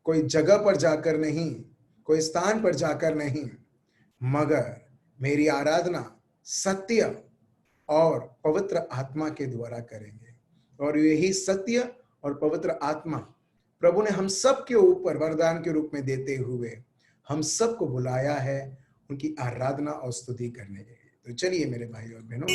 कोई जगह पर जाकर नहीं, कोई स्थान पर जाकर नहीं, मगर मेरी आराधना सत्य और पवित्र आत्मा के द्वारा करेंगे। और यही सत्य और पवित्र आत्मा प्रभु ने हम सब के ऊपर वरदान के रूप में देते हुए हम सबको बुलाया है उनकी आराधना और स्तुति करने के लिए। तो चलिए मेरे भाई और बहनों,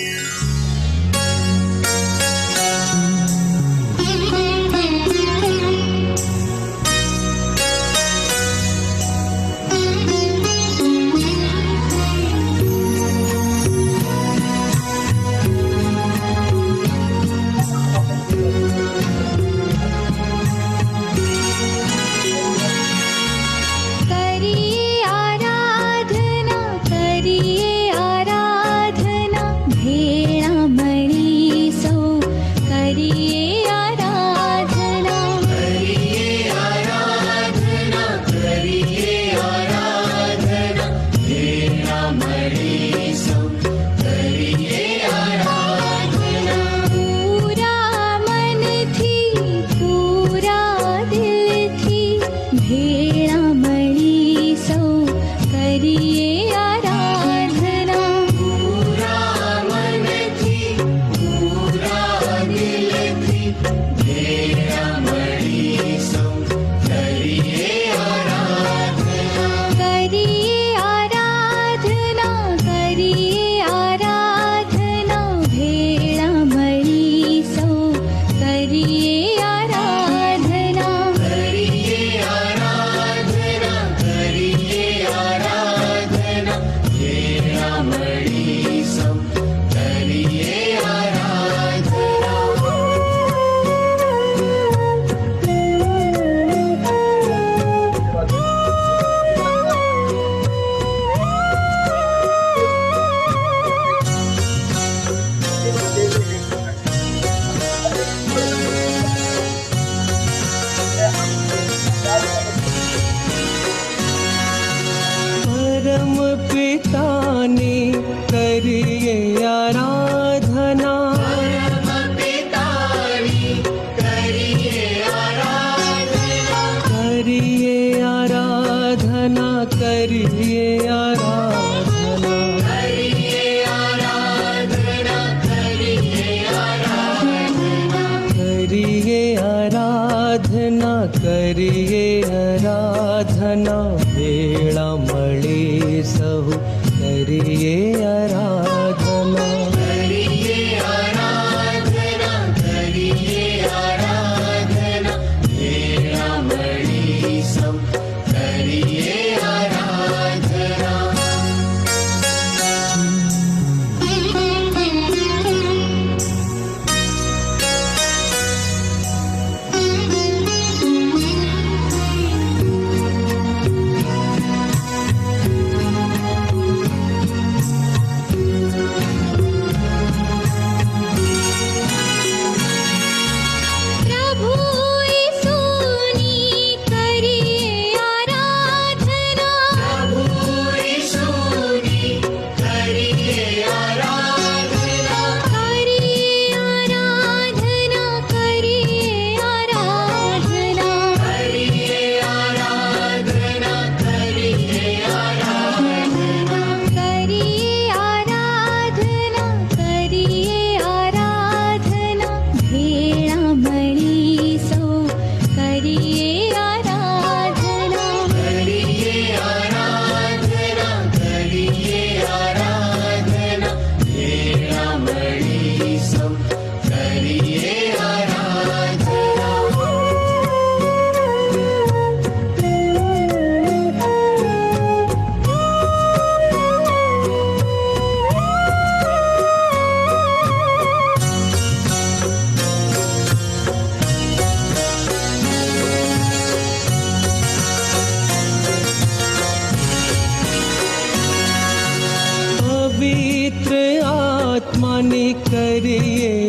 करिए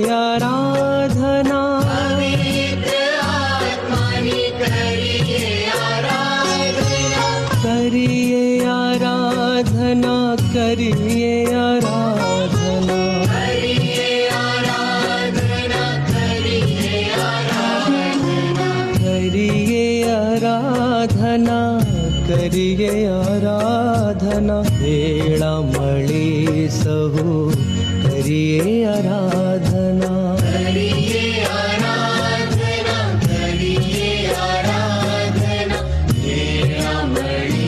आराधना। आराधना करिए आराधना, भेळामळी सहू करिए आराधना, करिए आराधना, करिए आराधना, भेळामळी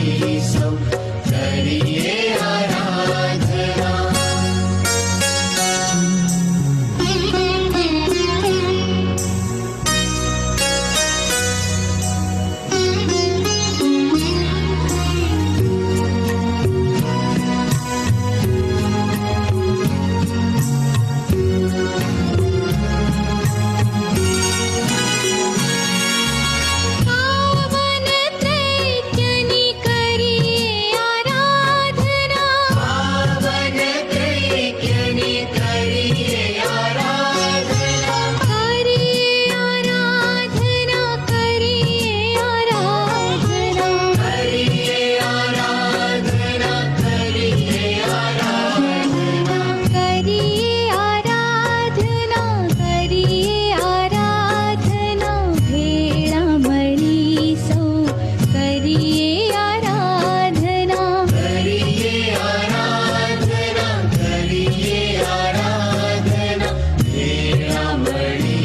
सहू करिए आराधना। पावन त्रैक्यनि करिए आराधना, पावन त्रैक्यनि करिए आराधना, करिए आराधना, करिए आराधना, करिए आराधना, करिए आराधना। करिए आराधना, करिए आराधना, भेळामळी सौ करिए आराधना, करिए आराधना, करिए आराधना, भेळामळी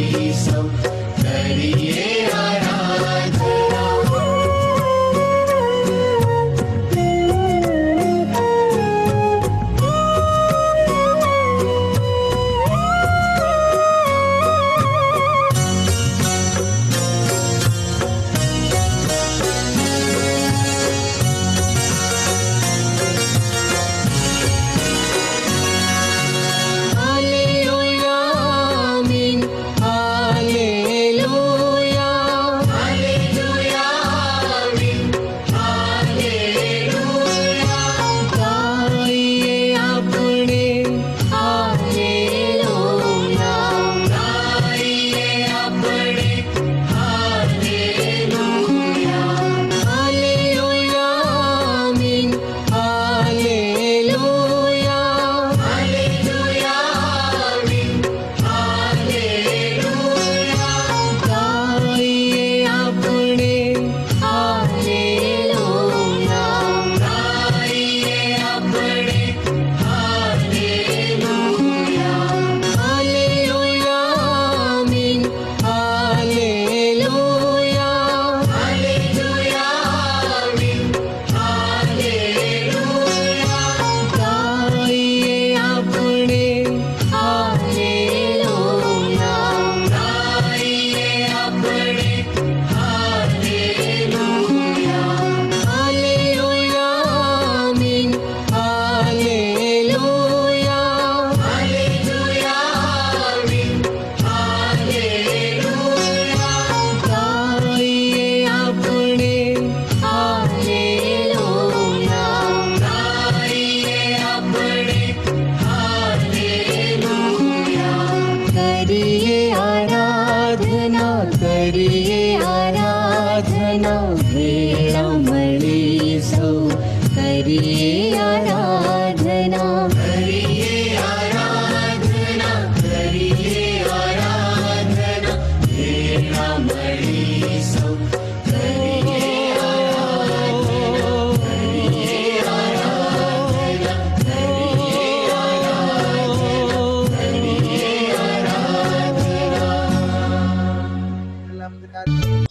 सौ करिए हालेलुया आमीन, हालेलुया, हालेलुया आमीन, हालेलुया। गाइए आपणे हालेलुया, गाइए आपणे हालेलुया। हालेलुया आमीन, हालेलुया, हालेलुया आमीन, हालेलुया। गाइए आपणे हालेलुया, गाइए आपणे हालेलुया। हालेलुया आमीन, हालेलुया, हालेलुया आमीन, हालेलुया। गाइए आपणे हालेलुया, गाइए आपणे हालेलुया। हालेलुया आमीन, हालेलुया, हालेलुया आमीन, हालेलुया। गाइए आपणे हालेलुया, गाइए आपणे हालेलुया। करिए आराधना, करिए आराधना, भेळामळी सौ करिए आराधना, करिए आराधना, करिए आराधना, भेळामळी सौ करिए आराधना, करिए आराधना, करिए आराधना, करिए आराधना।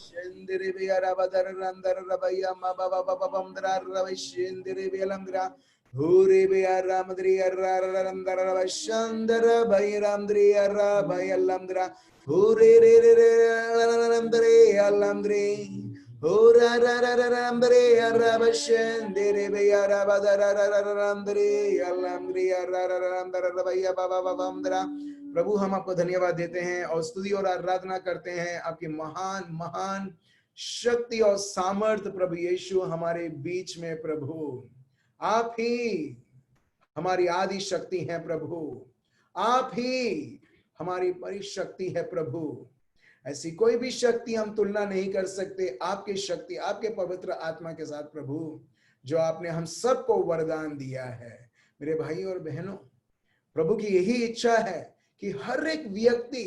Shendiri biyara badar randar rabaya ma baba baba bamdra rabai shendiri biyalamdra huri biyara madri arra randar rabai shandara bayramdri arra bayalamdra huri re re re ramdri alamdri hura ra ra ra ramdri arra bashendiri biyara badar ramdri alamdri arra randar rabaya baba baba bamdra। प्रभु हम आपको धन्यवाद देते हैं और स्तुति और आराधना करते हैं आपकी महान महान शक्ति और सामर्थ्य प्रभु यीशु हमारे बीच में। प्रभु आप ही हमारी आदि शक्ति है प्रभु, आप ही हमारी बड़ी शक्ति है प्रभु। ऐसी कोई भी शक्ति हम तुलना नहीं कर सकते आपकी शक्ति, आपके पवित्र आत्मा के साथ प्रभु, जो आपने हम सबको वरदान दिया है। मेरे भाई और बहनों, प्रभु की यही इच्छा है कि हर एक व्यक्ति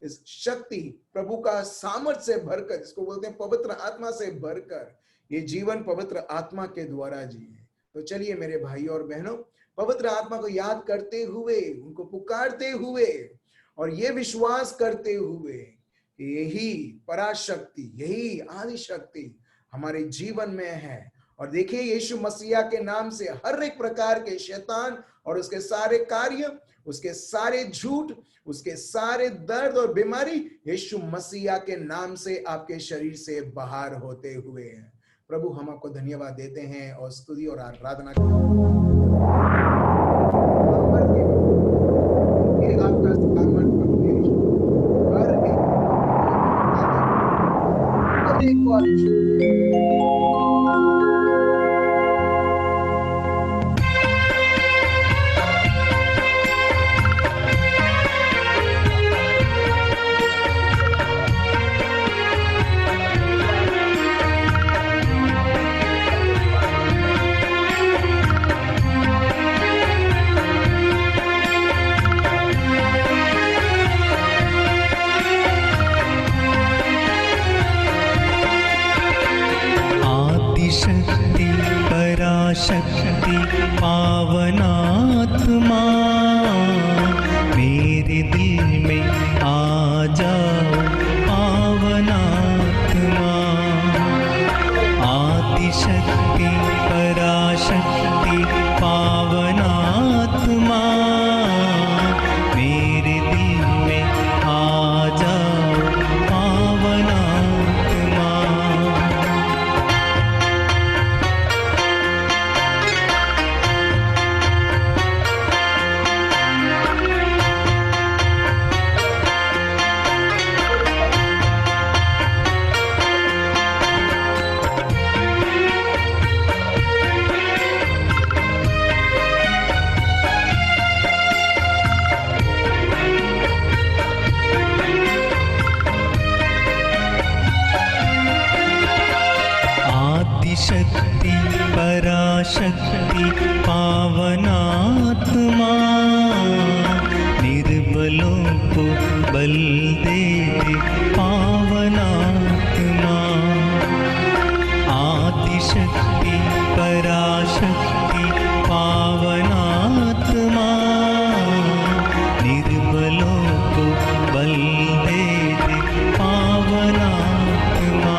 इस शक्ति प्रभु का सामर्थ्य से भरकर, इसको बोलते हैं पवित्र आत्मा से भरकर ये जीवन पवित्र आत्मा के द्वारा जिए। तो चलिए मेरे भाई और बहनों, पवित्र आत्मा को याद करते हुए, उनको पुकारते हुए और ये विश्वास करते हुए कि यही पराशक्ति, यही आदि शक्ति हमारे जीवन में है। और देखिए यीशु मसीहा के नाम से हर एक प्रकार के शैतान और उसके सारे कार्य, उसके सारे झूठ, उसके सारे दर्द और बीमारी यीशु मसीहा के नाम से आपके शरीर से बाहर होते हुए हैं। प्रभु हम आपको धन्यवाद देते हैं और स्तुति और आराधना आपका हर एक शक्ति पराशक्ति पावनात्मा मेरे दिल में आ जाओ पावनात्मा। आदिशक्ति पराशक्ति पावनात्मा मेरे दिल में आ जाओ पावनात्मा। शक्ति पराशक्ति पावनात्मा निर्बलों को बल दे पावनात्मा। आदिशक्ति पराशक्ति पावनात्मा निर्बलों को बल दे पावनात्मा।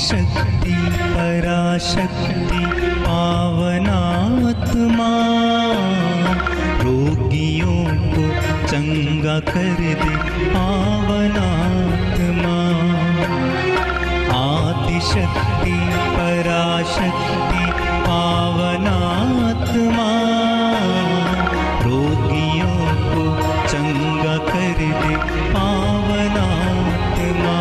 शक्ति पराशक्ति पावनात्मा रोगियों को चंगा कर दे पावनात्मा। आदिशक्ति पराशक्ति पावनात्मा रोगियों को चंगा कर दे पावनात्मा।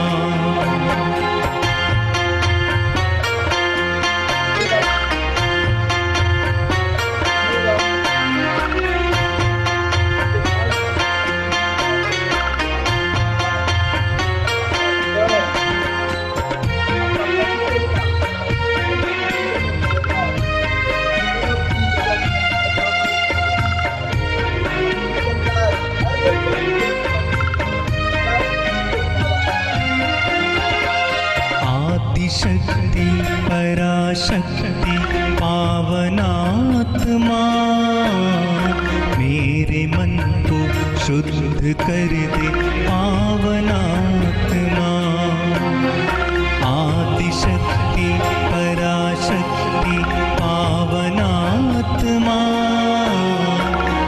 शक्ति पराशक्ति पावनात्मा मेरे मन को शुद्ध कर दे पावनात्मा। आदिशक्ति पराशक्ति पावनात्मा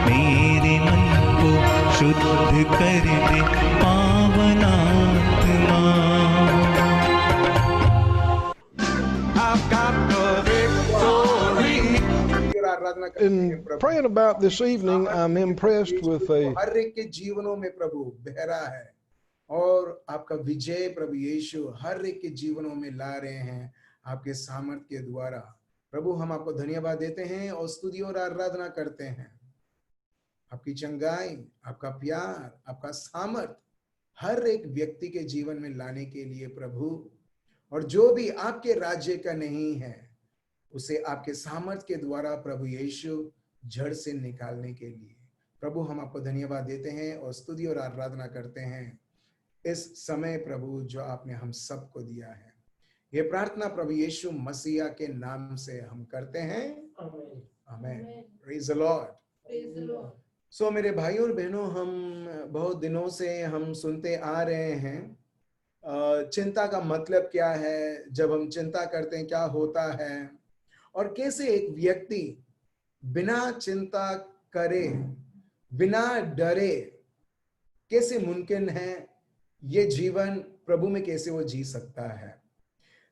मेरे मन को शुद्ध कर दे पावनात्मा। आराधना करते हैं In Prabhu. praying about this evening, I'm impressed with a हर एक के जीवनों में प्रभु बहरा है और आपका विजय प्रभु यीशु हर एक के जीवनों में ला रहे हैं आपके सामर्थ के द्वारा। प्रभु हम आपको धन्यवाद देते हैं और स्तुति और आराधना करते हैं। आपकी चंगाई, आपका प्यार, आपका सामर्थ हर एक व्यक्ति के जीवन में लाने के लिए प्रभु, और जो भी आपके राज्य का नहीं है उसे आपके सामर्थ के द्वारा प्रभु यीशु जड़ से निकालने के लिए प्रभु हम आपको धन्यवाद देते हैं और स्तुति और आराधना करते हैं इस समय प्रभु जो आपने हम सबको दिया है। ये प्रार्थना प्रभु यीशु मसीहा के नाम से हम करते हैं, आमीन। Praise the Lord. सो मेरे भाइयों और बहनों, हम बहुत दिनों से हम सुनते आ रहे हैं चिंता का मतलब क्या है, जब हम चिंता करते हैं क्या होता है, और कैसे एक व्यक्ति बिना चिंता करे, बिना डरे कैसे मुमकिन है ये जीवन प्रभु में कैसे वो जी सकता है।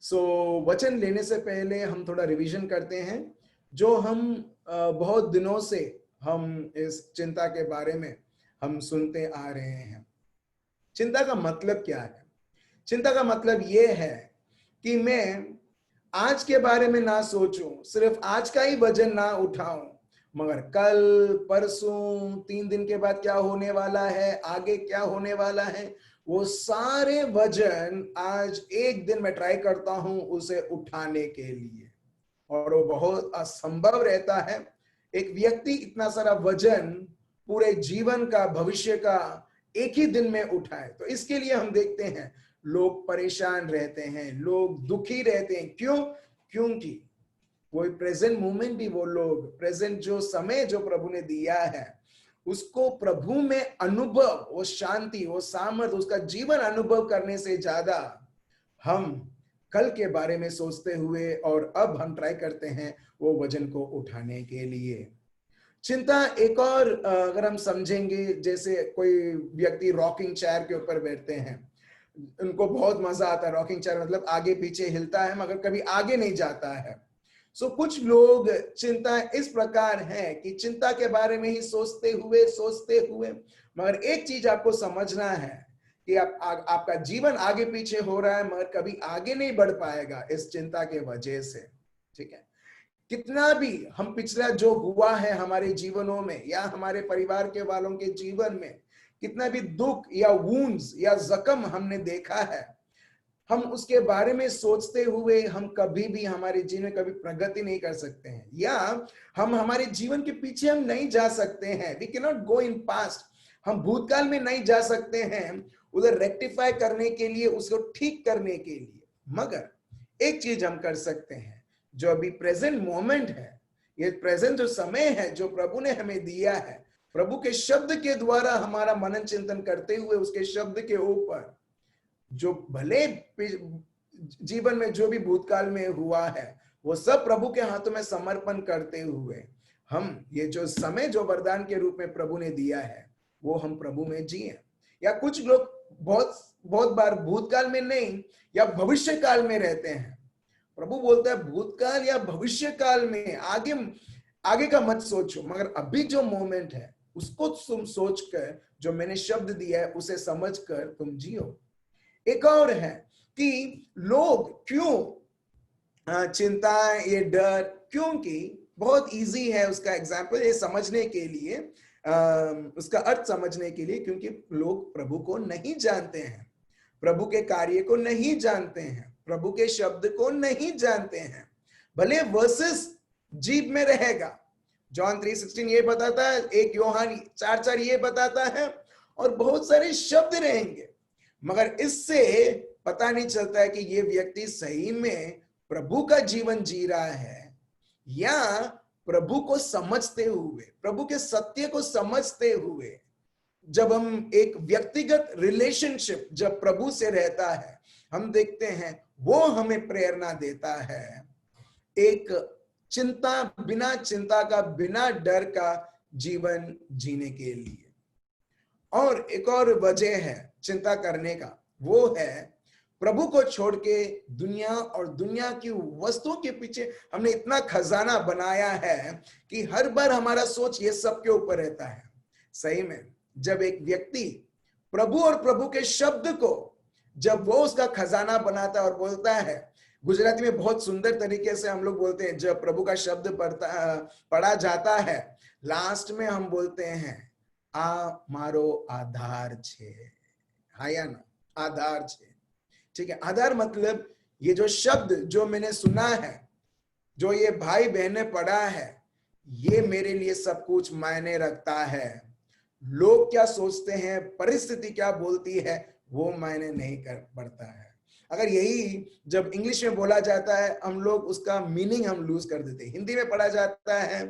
सो वचन लेने से पहले हम थोड़ा रिवीजन करते हैं जो हम बहुत दिनों से हम इस चिंता के बारे में हम सुनते आ रहे हैं। चिंता का मतलब क्या है? चिंता का मतलब ये है कि मैं आज के बारे में ना सोचूं, सिर्फ आज का ही वजन ना उठाऊं, मगर कल, परसों, 3 दिन के बाद क्या होने वाला है, आगे क्या होने वाला है, वो सारे वजन आज एक दिन में ट्राई करता हूं उसे उठाने के लिए, और वो बहुत असंभव रहता है एक व्यक्ति इतना सारा वजन पूरे जीवन का, भविष्य का एक ही दिन में उठाए। तो इसके लिए हम देखते हैं लोग परेशान रहते हैं, लोग दुखी रहते हैं। क्यों? क्योंकि वो प्रेजेंट मोमेंट भी, वो लोग प्रेजेंट जो समय जो प्रभु ने दिया है उसको प्रभु में अनुभव, वो शांति, वो सामर्थ, उसका जीवन अनुभव करने से ज्यादा हम कल के बारे में सोचते हुए और अब हम ट्राई करते हैं वो वजन को उठाने के लिए। चिंता एक और अगर हम समझेंगे, जैसे कोई व्यक्ति रॉकिंग चेयर के ऊपर बैठते हैं, उनको बहुत मजा आता है। रॉकिंग चेयर मतलब आगे पीछे हिलता है मगर कभी आगे नहीं जाता है। सो कुछ लोग चिंता इस प्रकार है कि चिंता के बारे में ही सोचते हुए मगर एक चीज आपको समझना है कि आपका जीवन आगे पीछे हो रहा है मगर कभी आगे नहीं बढ़ पाएगा इस चिंता के वजह से। ठीक है, कितना भी हम पिछला जो हुआ है हमारे जीवनों में या हमारे परिवार के वालों के जीवन में, कितना भी दुख या वुंड्स या जख्म हमने देखा है, हम उसके बारे में सोचते हुए हम कभी भी हमारे जीवन में कभी प्रगति नहीं कर सकते हैं, या हम हमारे जीवन के पीछे हम नहीं जा सकते हैं। We can not go in past, हम भूतकाल में नहीं जा सकते हैं उधर रेक्टिफाई करने के लिए, उसको ठीक करने के लिए। मगर एक चीज हम कर सकते हैं, जो अभी प्रेजेंट मोमेंट है, ये प्रेजेंट जो समय है जो प्रभु ने हमें दिया है, प्रभु के शब्द के द्वारा हमारा मनन चिंतन करते हुए उसके शब्द के ऊपर जो भले जीवन में जो भी भूतकाल में हुआ है वो सब प्रभु के हाथों में समर्पण करते हुए हम ये जो समय जो वरदान के रूप में प्रभु ने दिया है वो हम प्रभु में जिए। या कुछ लोग बहुत बार भूतकाल में नहीं या भविष्य काल में रहते हैं। प्रभु बोलता है भूतकाल या भविष्य काल में आगे का मत सोचो, मगर अभी जो मोमेंट है उसको तुम सोच कर, जो मैंने शब्द दिया है उसे समझ कर तुम जियो। एक और है कि लोग क्यों चिंता, ये डर, क्योंकि बहुत इजी है उसका एग्जाम्पल ये समझने के लिए, उसका अर्थ समझने के लिए, क्योंकि लोग प्रभु को नहीं जानते हैं, प्रभु के कार्य को नहीं जानते हैं, प्रभु के शब्द को नहीं जानते हैं। भले वर्सेस जीभ में रहेगा, जॉन 3:16 ये बताता है, 1 यूहन्ना 4:4 ये बताता है, और बहुत सारे शब्द रहेंगे, मगर इससे पता नहीं चलता है कि ये व्यक्ति सही में प्रभु का जीवन जी रहा है या प्रभु को समझते हुए, प्रभु के सत्य को समझते हुए। जब हम एक व्यक्तिगत रिलेशनशिप जब प्रभु से रहता है, हम देखते हैं वो हमें प्रेरणा देता है एक बिना चिंता का, बिना डर का जीवन जीने के लिए। और एक और वजह है चिंता करने का, वो है प्रभु को छोड़ के दुनिया और दुनिया की वस्तुओं के पीछे हमने इतना खजाना बनाया है कि हर बार हमारा सोच ये सब के ऊपर रहता है। सही में जब एक व्यक्ति प्रभु और प्रभु के शब्द को जब वो उसका खजाना बनाता है और बोलता है, गुजराती में बहुत सुंदर तरीके से हम लोग बोलते हैं, जब प्रभु का शब्द पढ़ा जाता है लास्ट में हम बोलते हैं आ मारो आधार छे। हाँ या ना, आधार छे। ठीक है, आधार मतलब ये जो शब्द जो मैंने सुना है, जो ये भाई बहने पढ़ा है, ये मेरे लिए सब कुछ मायने रखता है। लोग क्या सोचते हैं, परिस्थिति क्या बोलती है, वो मायने नहीं कर पड़ता है। अगर यही जब इंग्लिश में बोला जाता है हम लोग उसका मीनिंग हम लूज कर देते हैं, हिंदी में पढ़ा जाता है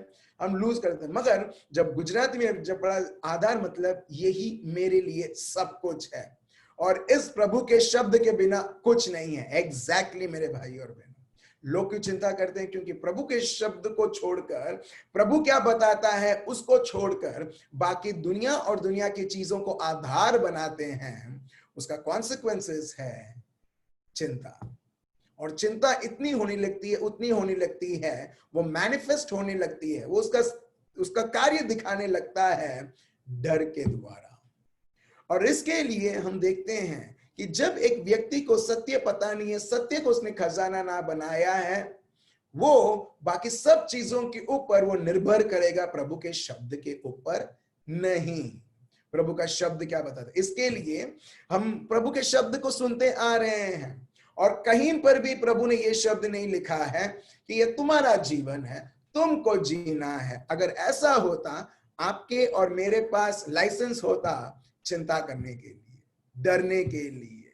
हम लूज करते हैं, मगर जब गुजराती में जब पढ़ा, आधार मतलब यही मेरे लिए सब कुछ है और इस प्रभु के शब्द के बिना कुछ नहीं है। एग्जैक्टली मेरे भाई और बहनों, लोग क्यों चिंता करते हैं? क्योंकि प्रभु के शब्द को छोड़कर, प्रभु क्या बताता है उसको छोड़कर बाकी दुनिया और दुनिया की चीजों को आधार बनाते हैं। उसका कॉन्सिक्वेंसेस है चिंता, और चिंता इतनी होने लगती है, उतनी होने लगती है, वो मैनिफेस्ट होने लगती है, वो उसका कार्य दिखाने लगता है डर के द्वारा। और इसके लिए हम देखते हैं कि जब एक व्यक्ति को सत्य पता नहीं है, सत्य को उसने खजाना ना बनाया है, वो बाकी सब चीजों के ऊपर वो निर्भर करेगा, प्रभु के शब्द के ऊपर नहीं। प्रभु का शब्द क्या बताता है? इसके लिए हम प्रभु के शब्द को सुनते आ रहे हैं और कहीं पर भी प्रभु ने ये शब्द नहीं लिखा है कि ये तुम्हारा जीवन है, तुमको जीना है। अगर ऐसा होता, आपके और मेरे पास लाइसेंस होता चिंता करने के लिए, डरने के लिए,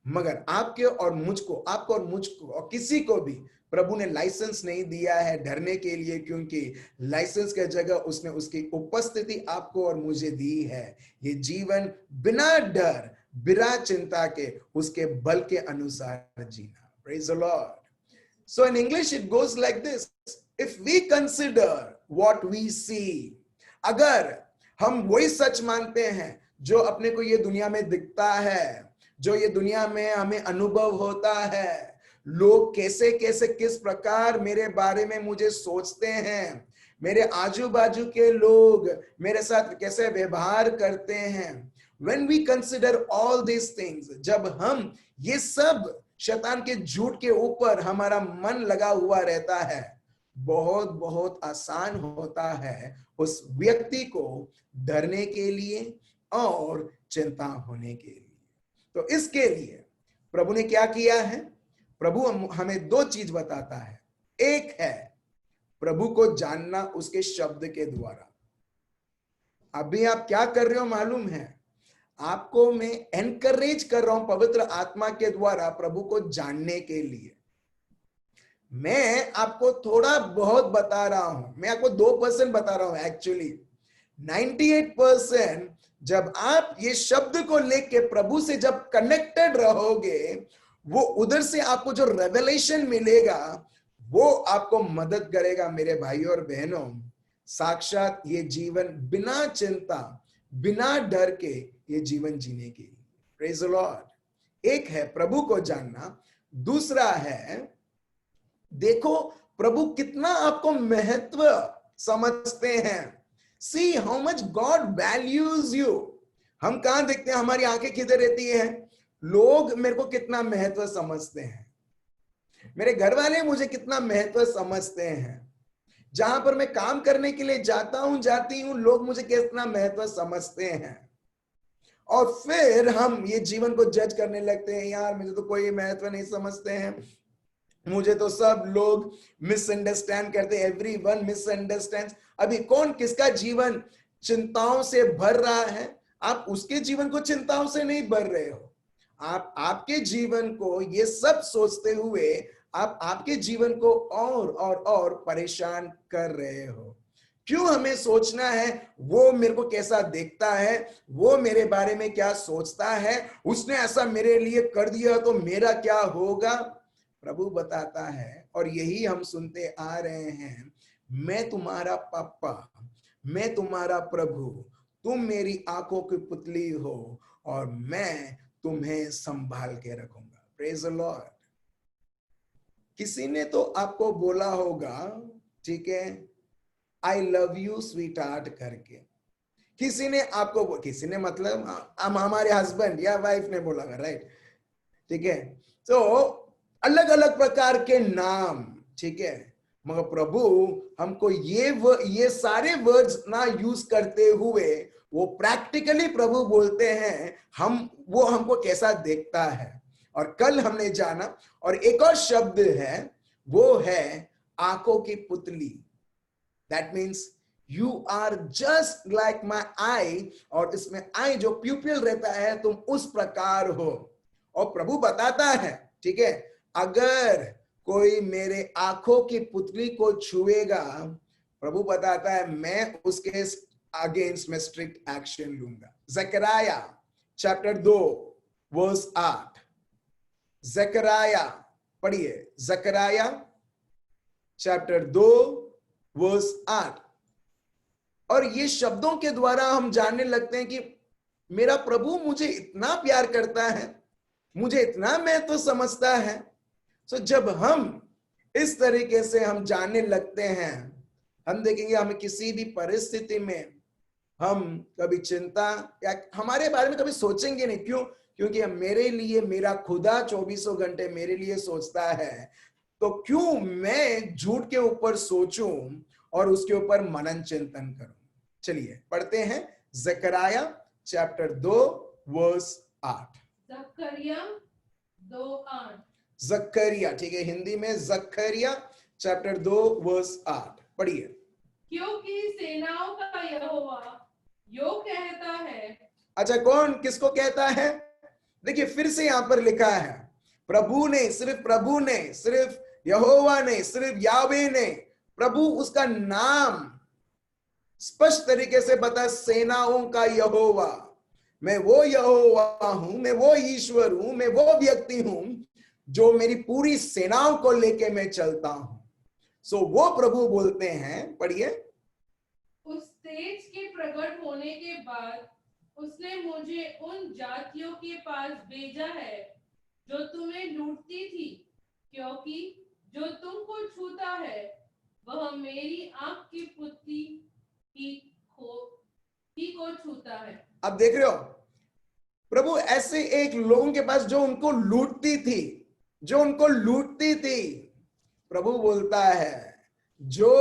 मगर आपके और मुझको, आपको और मुझको और किसी को भी प्रभु ने लाइसेंस नहीं दिया है डरने के लिए, क्योंकि लाइसेंस के जगह उसने उसकी उपस्थिति आपको और मुझे दी है। ये जीवन बिना डर, बिना चिंता के, उसके बल के अनुसार जीना। Praise the Lord. So in English it goes like this: if we consider what we see, अगर हम वही सच मानते हैं जो अपने को ये दुनिया में दिखता है, जो ये दुनिया में हमें अनुभव होता है, लोग कैसे कैसे किस प्रकार मेरे बारे में मुझे सोचते हैं, मेरे आजू बाजू के लोग मेरे साथ कैसे व्यवहार करते हैं, when we consider all these things, जब हम ये सब शैतान के झूठ के ऊपर हमारा मन लगा हुआ रहता है, बहुत बहुत आसान होता है उस व्यक्ति को डरने के लिए और चिंता होने के लिए। तो इसके लिए प्रभु ने क्या किया है? प्रभु हमें दो चीज बताता है। एक है प्रभु को जानना उसके शब्द के द्वारा। अभी आप क्या कर रहे हो मालूम है? आपको मैं एनकरेज कर रहा हूं पवित्र आत्मा के द्वारा प्रभु को जानने के लिए। मैं आपको थोड़ा बहुत बता रहा हूं, मैं आपको 2% बता रहा हूं। एक्चुअली 98% जब आप ये शब्द को लेके प्रभु से जब कनेक्टेड रहोगे, वो उधर से आपको जो रेवलेशन मिलेगा वो आपको मदद करेगा मेरे भाई और बहनों, साक्षात ये जीवन बिना चिंता, बिना डर के ये जीवन जीने के लिए। Praise the Lord. एक है प्रभु को जानना, दूसरा है देखो प्रभु कितना आपको महत्व समझते हैं। See how much God values you. हम कहां देखते हैं? हमारी आंखें किधर रहती हैं? लोग मेरे को कितना महत्व समझते हैं, मेरे घर वाले मुझे कितना महत्व समझते हैं, जहां पर मैं काम करने के लिए जाता हूं, जाती हूं, लोग मुझे कितना महत्व समझते हैं। और फिर हम ये जीवन को जज करने लगते हैं, यार मुझे तो कोई महत्व नहीं समझते हैं, मुझे तो सब लोग मिसअंडरस्टैंड करते हैं, एवरीवन मिसअंडरस्टैंड्स। अभी कौन किसका जीवन चिंताओं से भर रहा है? आप उसके जीवन को चिंताओं से नहीं भर रहे हो, आप आपके जीवन को ये सब सोचते हुए आप आपके जीवन को और परेशान कर रहे हो। क्यों हमें सोचना है वो मेरे को कैसा देखता है, वो मेरे बारे में क्या सोचता है, उसने ऐसा मेरे लिए कर दिया तो मेरा क्या होगा? प्रभु बताता है, और यही हम सुनते आ रहे हैं, मैं तुम्हारा पापा, मैं तुम्हारा प्रभु, तुम मेरी आंखों की पुतली हो और मैं तुम्हें संभाल के रखूंगा। Praise the Lord. किसी ने तो आपको बोला होगा, ठीक है, I love you sweet heart करके। किसी ने आपको, किसी ने मतलब हमारे हस्बैंड या वाइफ ने बोला, राइट, ठीक है। तो अलग अलग प्रकार के नाम, ठीक है, मगर प्रभु हमको ये सारे वर्ड्स ना यूज करते हुए वो प्रैक्टिकली प्रभु बोलते हैं वो हमको कैसा देखता है। और कल हमने जाना, और एक और शब्द है, वो है आंखों की पुतली। That means you are just like my eye, और इसमें आई जो प्यूपिल रहता है, तुम उस प्रकार हो। और प्रभु बताता है, ठीक है, अगर कोई मेरे आंखों की पुतली को छुएगा, प्रभु बताता है मैं उसके अगेंस्ट में स्ट्रिक्ट एक्शन लूंगा। जकरिया चैप्टर 2 वर्स 8। जकरिया पढ़िए, जकरिया चैप्टर 2 वर्स 8। और ये शब्दों के द्वारा हम जानने लगते हैं कि मेरा प्रभु मुझे इतना प्यार करता है, मुझे इतना मैं तो समझता है। तो जब हम इस तरीके से हम जानने लगते हैं, हम देखेंगे हमें किसी भी परिस्थिति में हम कभी चिंता या हमारे बारे में कभी सोचेंगे नहीं। क्यों? क्योंकि मेरे लिए मेरा खुदा 24 घंटे मेरे लिए सोचता है, तो क्यों मैं झूठ के ऊपर सोचूं और उसके ऊपर मनन चिंतन करूं। चलिए पढ़ते हैं जकरिया चैप्टर 2 वर्स 8। जकरिया 2:8। जकरिया, ठीक है, हिंदी में जकरिया चैप्टर 2 वर्स 8 पढ़िए। क्योंकि सेनाओं का यहोवा यो कहता है। अच्छा, कौन किसको कहता है? देखिए फिर से यहां पर लिखा है, प्रभु ने, सिर्फ यहोवा ने, सिर्फ यावे ने, प्रभु उसका नाम स्पष्ट तरीके से बता, सेनाओं का यहोवा। मैं वो यहोवा हूं, मैं वो ईश्वर हूं, मैं वो व्यक्ति हूं जो मेरी पूरी सेनाओं को लेके मैं चलता हूं। सो वो प्रभु बोलते हैं, पढ़िए। उस तेज के प्रकट होने के बाद उसने मुझे उन जातियों के पास भेजा है जो तुम्हें लूटती थी, क्योंकि जो तुमको छूता है वह मेरी आंख की पुतली ही को छूता है। अब देख रहे हो, प्रभु ऐसे एक लोगों के पास जो उनको लूटती थी, प्रभु बोलता है जो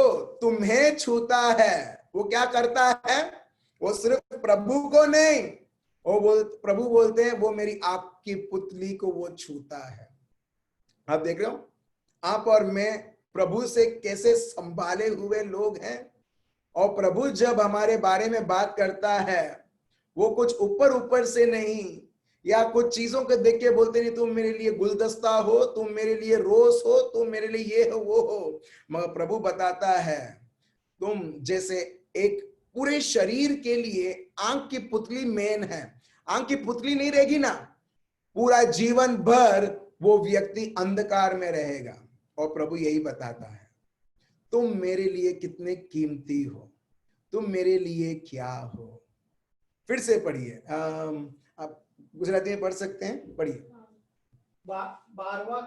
तुम्हें छूता है वो क्या करता है? वो सिर्फ प्रभु को नहीं, प्रभु बोलते हैं वो मेरी आपकी पुतली को वो छूता है। आप देख रहे हो, आप और मैं प्रभु से कैसे संभाले हुए लोग हैं। और प्रभु जब हमारे बारे में बात करता है, वो कुछ ऊपर से नहीं, या कुछ चीजों को देख के बोलते नहीं तुम मेरे लिए गुलदस्ता हो, तुम मेरे लिए रोज हो, तुम मेरे लिए ये हो वो हो। मगर प्रभु बताता है तुम जैसे एक पूरे शरीर के लिए आंख की पुतली मेन है। आंख की पुतली नहीं रहेगी ना, पूरा जीवन भर वो व्यक्ति अंधकार में रहेगा। और प्रभु यही बताता है तुम मेरे लिए कितने कीमती हो, तुम मेरे लिए क्या हो। फिर से पढ़िए, आप गुजराती में पढ़ सकते हैं, पढ़िए। 12वां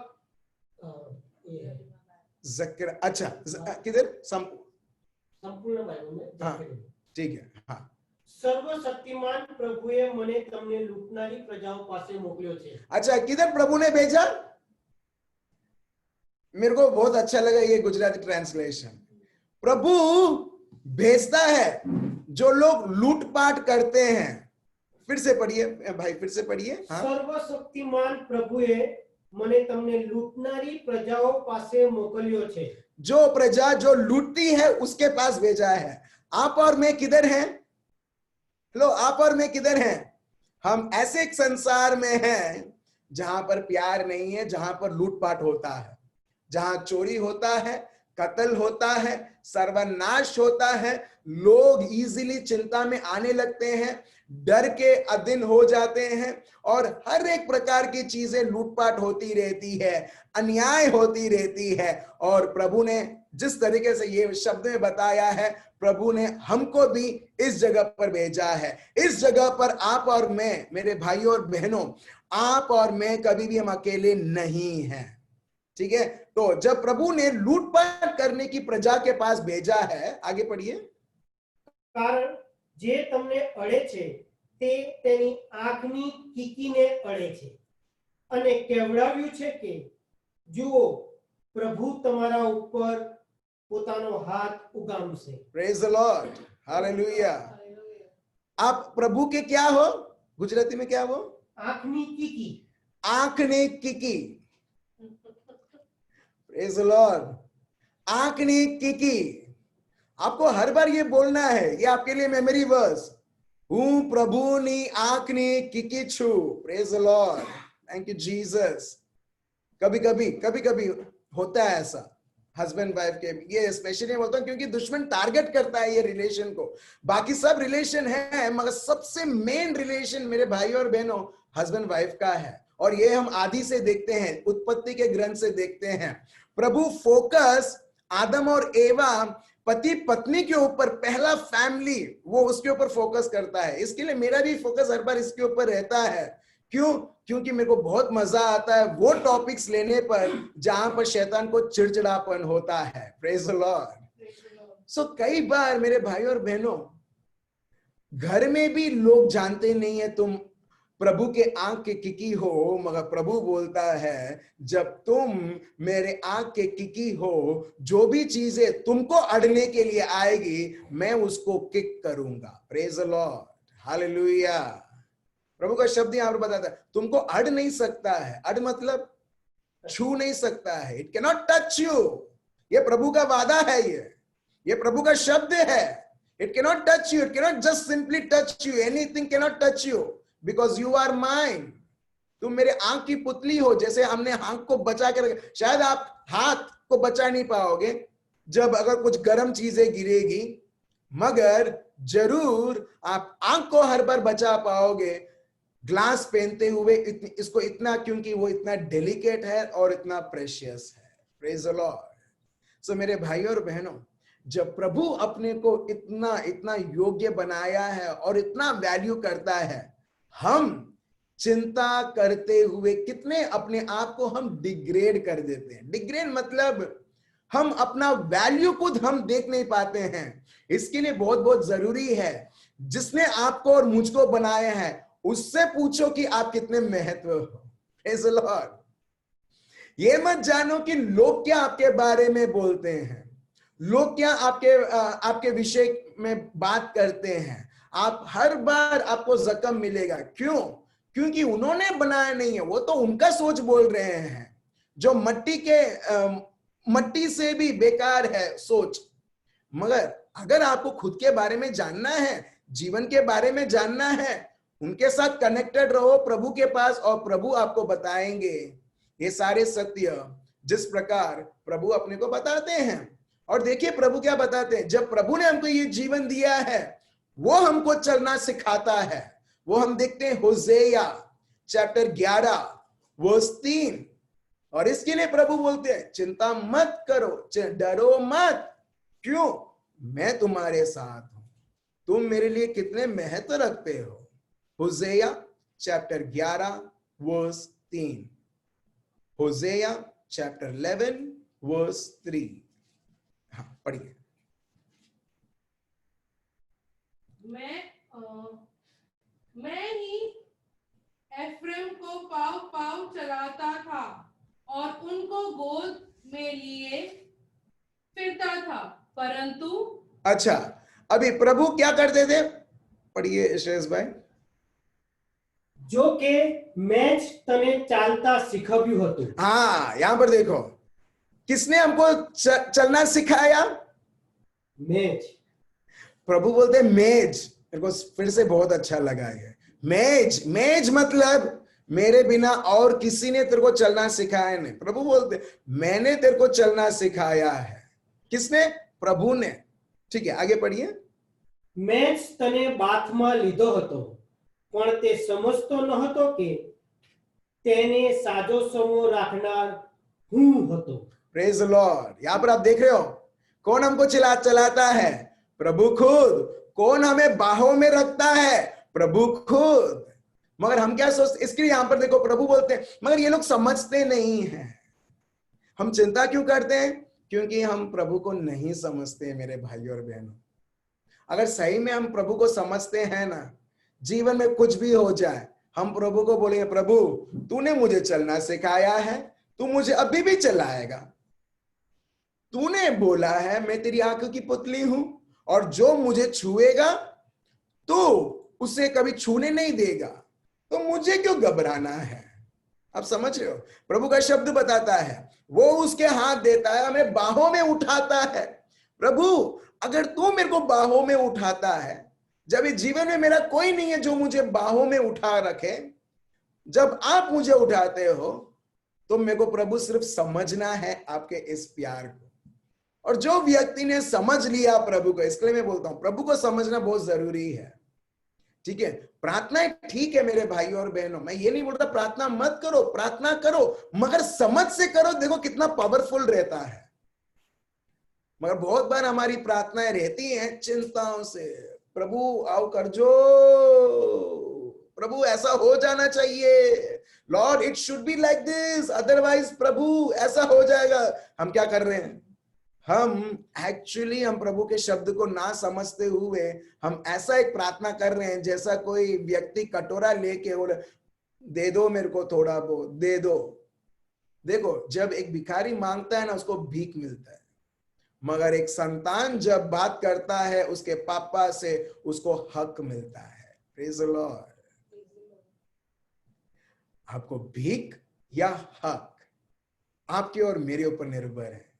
जकरिया, अच्छा किधर? संपूर्ण बाइबल में। हाँ ठीक है, हाँ। सर्वशक्तिमान प्रभुए મને તમને લૂંટનારી પ્રજાઓ પાસે મોકલ્યો છે। अच्छा, किधर प्रभु ने भेजा? मेरे को बहुत अच्छा लगा ये गुजराती ट्रांसलेशन। प्रभु भेजता है जो लोग लूटपाट करते हैं। फिर से पढ़िए भाई, फिर से पढ़िए। हाँ? सर्वशक्तिमान प्रभुए મને તમને લૂંટનારી પ્રજાઓ પાસે મોકલ્યો છે। जो प्रजा जो लूटती है उसके पास भेजा है। आप और मैं किधर हैं? लो, आप और मैं किधर हैं? हम ऐसे एक संसार में हैं जहां पर प्यार नहीं है, जहां पर लूटपाट होता है, जहां चोरी होता है, कत्ल होता है, सर्वनाश होता है। लोग इजीली चिंता में आने लगते हैं, डर के अधीन हो जाते हैं, और हर एक प्रकार की चीजें लूटपाट होती रहती है, अन्याय होती रहती है। और प्रभु ने जिस तरीके से ये शब्द में बताया है, प्रभु ने हमको भी इस जगह पर भेजा है। इस जगह पर आप और मैं, मेरे भाइयों और बहनों, आप और मैं कभी भी हम अकेले नहीं हैं। ठीक है, तो जब प्रभु ने लूटपाट करने की प्रजा के पास भेजा है, आगे पढ़िए। कारण जे તમને અડે છે તે તેની આંખની કીકીને અડે છે અને કહેવડાવ્યું છે કે જુઓ પ્રભુ તમારા ઉપર પોતાનો હાથ ઉગામશે। Praise the Lord, Hallelujah। आप प्रभु के क्या हो? गुजराती में क्या हो? આંખની કીકી। आंखने कीकी। Praise the Lord। आंखने कीकी। आपको हर बार ये बोलना है, ये आपके लिए मेमोरी वर्स। हूं प्रभुनी आंखनी कीकी छु। Praise the Lord, thank you Jesus. कभी कभी होता है ऐसा हस्बैंड वाइफ के, ये स्पेशली बोलता हूं क्योंकि दुश्मन टारगेट करता है ये रिलेशन को। बाकी सब रिलेशन है, मगर सबसे मेन रिलेशन मेरे भाई और बहनों हस्बैंड वाइफ का है। और ये हम आदि से देखते हैं, उत्पत्ति के ग्रंथ से देखते हैं। प्रभु फोकस आदम और एवा पति पत्नी के ऊपर, पहला फैमिली, वो उसके ऊपर फोकस करता है। इसके लिए मेरा भी फोकस हर बार इसके ऊपर रहता है। क्यों? क्योंकि मेरे को बहुत मजा आता है वो टॉपिक्स लेने पर जहां पर शैतान को चिड़चिड़ापन होता है। Praise the Lord. सो कई बार मेरे भाई और बहनों, घर में भी लोग जानते नहीं है तुम प्रभु के आंख के किकी हो, मगर प्रभु बोलता है जब तुम मेरे आंख के किकी हो, जो भी चीजें तुमको अड़ने के लिए आएगी मैं उसको किक करूंगा। Praise the Lord, hallelujah. प्रभु का शब्द यहां पर बताता है तुमको अड़ नहीं सकता है। अड़ मतलब छू नहीं सकता है। It can not touch you. ये प्रभु का वादा है, ये प्रभु का शब्द है। It can not touch you. It can not just simply touch you. Anything can not touch you because you are mine. तुम मेरे आंख की पुतली हो। जैसे हमने आंख को बचा के रखा, शायद आप हाथ को बचा नहीं पाओगे जब अगर कुछ गर्म चीजें गिरेगी, मगर जरूर आप आंख को हर बार बचा पाओगे ग्लास पहनते हुए। इसको इतना, क्योंकि वो इतना डेलिकेट है और इतना प्रेशियस है। Praise the Lord. सो मेरे भाइयों और बहनों, जब प्रभु अपने को इतना इतना योग्य बनाया है और इतना वैल्यू करता है, हम चिंता करते हुए कितने अपने आप को हम डिग्रेड कर देते हैं। डिग्रेड मतलब हम अपना वैल्यू खुद हम देख नहीं पाते हैं। इसके लिए बहुत बहुत जरूरी है जिसने आपको और मुझको बनाया है उससे पूछो कि आप कितने महत्व हो। Praise the Lord. ये मत जानो कि लोग क्या आपके बारे में बोलते हैं, लोग क्या आपके विषय में बात करते हैं। आप हर बार आपको जख्म मिलेगा। क्यों? क्योंकि उन्होंने बनाया नहीं है, वो तो उनका सोच बोल रहे हैं जो मट्टी से भी बेकार है सोच। मगर अगर आपको खुद के बारे में जानना है, जीवन के बारे में जानना है, उनके साथ कनेक्टेड रहो प्रभु के पास और प्रभु आपको बताएंगे ये सारे सत्य जिस प्रकार प्रभु अपने को बताते हैं। और देखिए प्रभु क्या बताते हैं। जब प्रभु ने हमको ये जीवन दिया है वो हमको चलना सिखाता है। वो हम देखते हैं होसेया चैप्टर 11 वर्स 3। और इसके लिए प्रभु बोलते हैं चिंता मत करो, डरो मत। क्यों? मैं तुम्हारे साथ हूं। तुम मेरे लिए कितने महत्व रखते हो। Hosea chapter 11 verse 3। Hosea chapter 11 verse 3। हाँ पढ़िए। मैं ही एफ्रेम को पाव पाव चलाता था और उनको गोद में लिए फिरता था, परंतु अच्छा, अभी प्रभु क्या करते थे? पढ़िए श्रेयस भाई। जो के मैच तने चालता सिखाव्યું હતું। हाँ, यहां पर देखो किसने हमको चलना सिखाया? मैच। प्रभु बोलते हैं मेज। मेरे को फिर से बहुत अच्छा लगा है मेज। मेज मतलब मेरे बिना और किसी ने तेरे को चलना सिखाया नहीं। प्रभु बोलते मैंने तेरे को चलना सिखाया है। किसने? प्रभु ने। ठीक है, आगे पढ़िए। मैच तने बाथમાં લીધો હતો પણ તે સમજતો ન હતો કે તેને સાજો સમો રાખનાર હું હતો। Praise the Lord. यहां पर आप देख रहे हो कौन हमको चलाता है? प्रभु खुद। कौन हमें बाहों में रखता है? प्रभु खुद। मगर हम क्या सोचते, इसके लिए यहां पर देखो प्रभु बोलते हैं मगर ये लोग समझते नहीं हैं। हम चिंता क्यों करते हैं? क्योंकि हम प्रभु को नहीं समझते मेरे भाई और बहनों। अगर सही में हम प्रभु को समझते हैं ना, जीवन में कुछ भी हो जाए हम प्रभु को बोलेंगे, प्रभु तूने मुझे चलना सिखाया है, तू मुझे अभी भी चलाएगा। तूने बोला है मैं तेरी आंख की पुतली हूं और जो मुझे छुएगा तो उसे कभी छूने नहीं देगा, तो मुझे क्यों घबराना है? आप समझ रहे हो? प्रभु का शब्द बताता है वो उसके हाथ देता है, हमें बाहों में उठाता है। प्रभु अगर तू मेरे को बाहों में उठाता है, जब इस जीवन में मेरा कोई नहीं है जो मुझे बाहों में उठा रखे, जब आप मुझे उठाते हो तो मेरे को प्रभु सिर्फ समझना है आपके इस प्यार को। और जो व्यक्ति ने समझ लिया प्रभु को, इसके लिए मैं बोलता हूं प्रभु को समझना बहुत जरूरी है। ठीक है, प्रार्थना ठीक है मेरे भाइयों और बहनों, मैं ये नहीं बोलता प्रार्थना मत करो, प्रार्थना करो मगर समझ से करो। देखो कितना पावरफुल रहता है। मगर बहुत बार हमारी प्रार्थनाएं रहती हैं चिंताओं से, प्रभु आओ कर जो, प्रभु ऐसा हो जाना चाहिए, lord it should be like this, otherwise प्रभु ऐसा हो जाएगा। हम क्या कर रहे हैं? हम प्रभु के शब्द को ना समझते हुए हम ऐसा एक प्रार्थना कर रहे हैं जैसा कोई व्यक्ति कटोरा लेके बोले दे दो मेरे को थोड़ा बहुत दे दो। देखो जब एक भिखारी मांगता है ना उसको भीख मिलता है, मगर एक संतान जब बात करता है उसके पापा से उसको हक मिलता है। Praise the Lord. आपको भीख या हक आपके और मेरे ऊपर निर्भर है।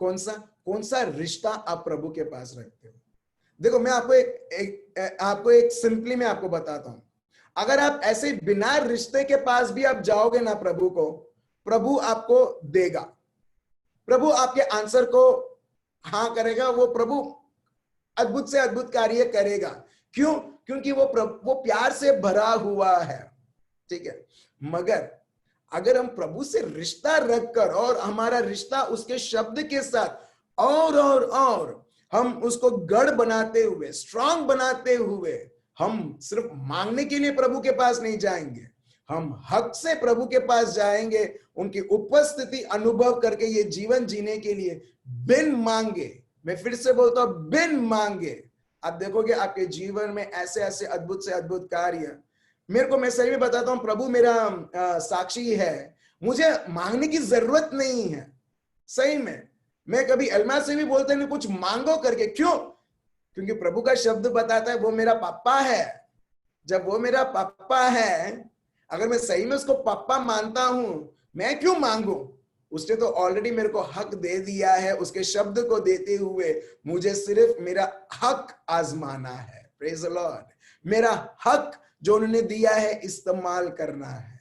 कौन सा रिश्ता आप प्रभु के पास रखते हो? देखो मैं आपको एक सिंपली मैं आपको बताता हूं। अगर आप ऐसे बिना रिश्ते के पास भी आप जाओगे ना प्रभु को, प्रभु आपको देगा, प्रभु आपके आंसर को हाँ करेगा, वो प्रभु अद्भुत से अद्भुत कार्य करेगा। क्यों? क्योंकि वो प्यार से भरा हुआ है। ठीक है, मगर अगर हम प्रभु से रिश्ता रखकर और हमारा रिश्ता उसके शब्द के साथ और हम उसको गढ़ बनाते हुए, स्ट्रांग बनाते हुए, हम सिर्फ मांगने के लिए प्रभु के पास नहीं जाएंगे, हम हक से प्रभु के पास जाएंगे, उनकी उपस्थिति अनुभव करके ये जीवन जीने के लिए बिन मांगे, मैं फिर से बोलता हूं बिन मांगे, आप देखोगे आपके जीवन में ऐसे ऐसे अद्भुत से अद्भुत कार्य। मेरे को, मैं सही में बताता हूं, प्रभु मेरा साक्षी है, मुझे मांगने की जरूरत नहीं है। सही में मैं कभी अलमा से भी बोलते नहीं कुछ मांगो करके। क्यों? क्योंकि प्रभु का शब्द बताता है वो मेरा पापा है। जब वो मेरा पापा है, अगर मैं सही में उसको पापा मानता हूं, मैं क्यों मांगू? उसने तो ऑलरेडी मेरे को हक दे दिया है। उसके शब्द को देते हुए मुझे सिर्फ मेरा हक आजमाना है। Praise the Lord. मेरा हक जो उन्होंने दिया है इस्तेमाल करना है।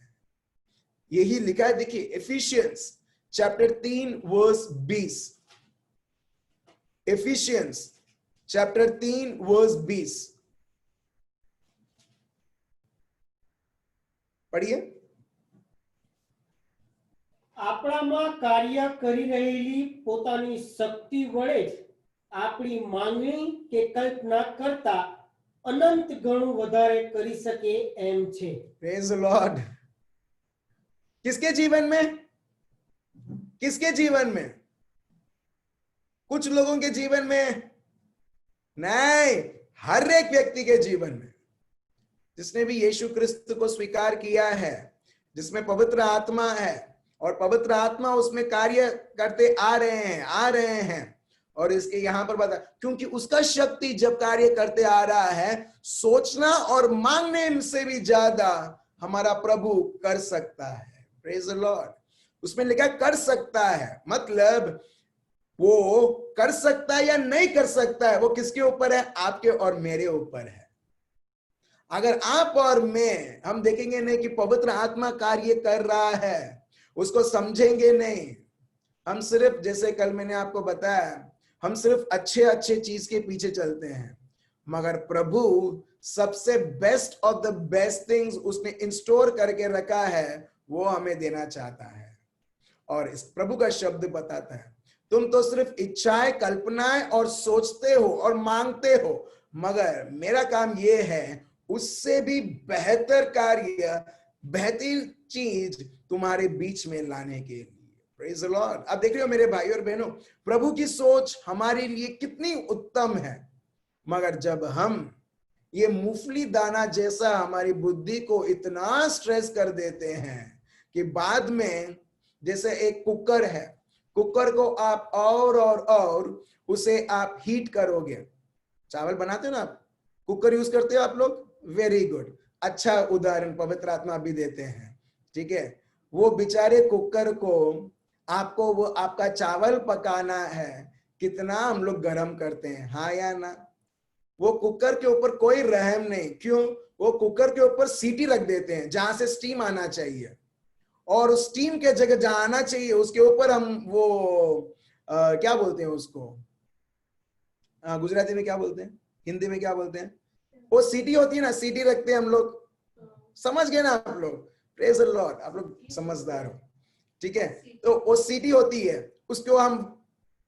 यही लिखा है, देखिए Ephesians chapter 3 verse 20। Ephesians chapter 3 verse 20 पढ़िए। આપણામાં કાર્ય કરી રહેલી પોતાની શક્તિ વડે જ આપણી માંગણી કે કલ્પના કરતા અનંત ગણું વધારે કરી શકે એમ છે। Praise the Lord. किसके जीवन में? किसके जीवन में? कुछ लोगों के जीवन में नहीं, हर एक व्यक्ति के जीवन में जिसने भी यीशु क्रिस्त को स्वीकार किया है, जिसमें पवित्र आत्मा है और पवित्र आत्मा उसमें कार्य करते आ रहे हैं। और इसके यहां पर बता, क्योंकि उसका शक्ति जब कार्य करते आ रहा है, सोचना और मांगने से भी ज्यादा हमारा प्रभु कर सकता है। Praise the Lord. उसमें लिखा कर सकता है, मतलब वो कर सकता है या नहीं कर सकता है, वो किसके ऊपर है? आपके और मेरे ऊपर है। अगर आप और मैं, हम देखेंगे नहीं कि पवित्र आत्मा कार्य कर रहा है, उसको समझेंगे नहीं, हम सिर्फ, जैसे कल मैंने आपको बताया, हम सिर्फ अच्छे चीज के पीछे चलते हैं, मगर प्रभु सबसे best of the best things उसने इंस्टोर करके रखा है, वो हमें देना चाहता है। और इस प्रभु का शब्द बताता है, तुम तो सिर्फ इच्छाएं, कल्पनाएं और सोचते हो और मांगते हो, मगर मेरा काम यह है उससे भी बेहतर कार्य, बेहतर चीज तुम्हारे बीच में लाने के लिए। Praise the Lord. आप देख रहे हो मेरे भाई और बहनों, प्रभु की सोच हमारे लिए कितनी उत्तम है, मगर जब हम ये मूंगफली दाना जैसा हमारी बुद्धि को इतना स्ट्रेस कर देते हैं कि बाद में, जैसे एक कुकर है, कुकर को आप और उसे आप हीट करोगे, चावल बनाते हो ना आप, कुकर यूज करते हो आप लोग, वेरी गुड, अच्छा उदाहरण पवित्र आत्मा भी देते हैं, ठीक है। वो बेचारे कुकर को, आपको वो आपका चावल पकाना है, कितना हम लोग गर्म करते हैं, हाँ या ना। वो कुकर के ऊपर कोई रहम नहीं, क्यों? वो कुकर के ऊपर सीटी रख देते हैं जहां से स्टीम आना चाहिए, और उस स्टीम के जगह जहां आना चाहिए उसके ऊपर हम वो क्या बोलते हैं उसको, गुजराती में क्या बोलते हैं, हिंदी में क्या बोलते हैं, वो सीटी होती है ना, सीटी रखते हैं हम लोग, समझ गए ना आप लोग? प्रेज द लॉर्ड, आप लोग समझदार हो, ठीक है। तो वो सीटी होती है, उसको हम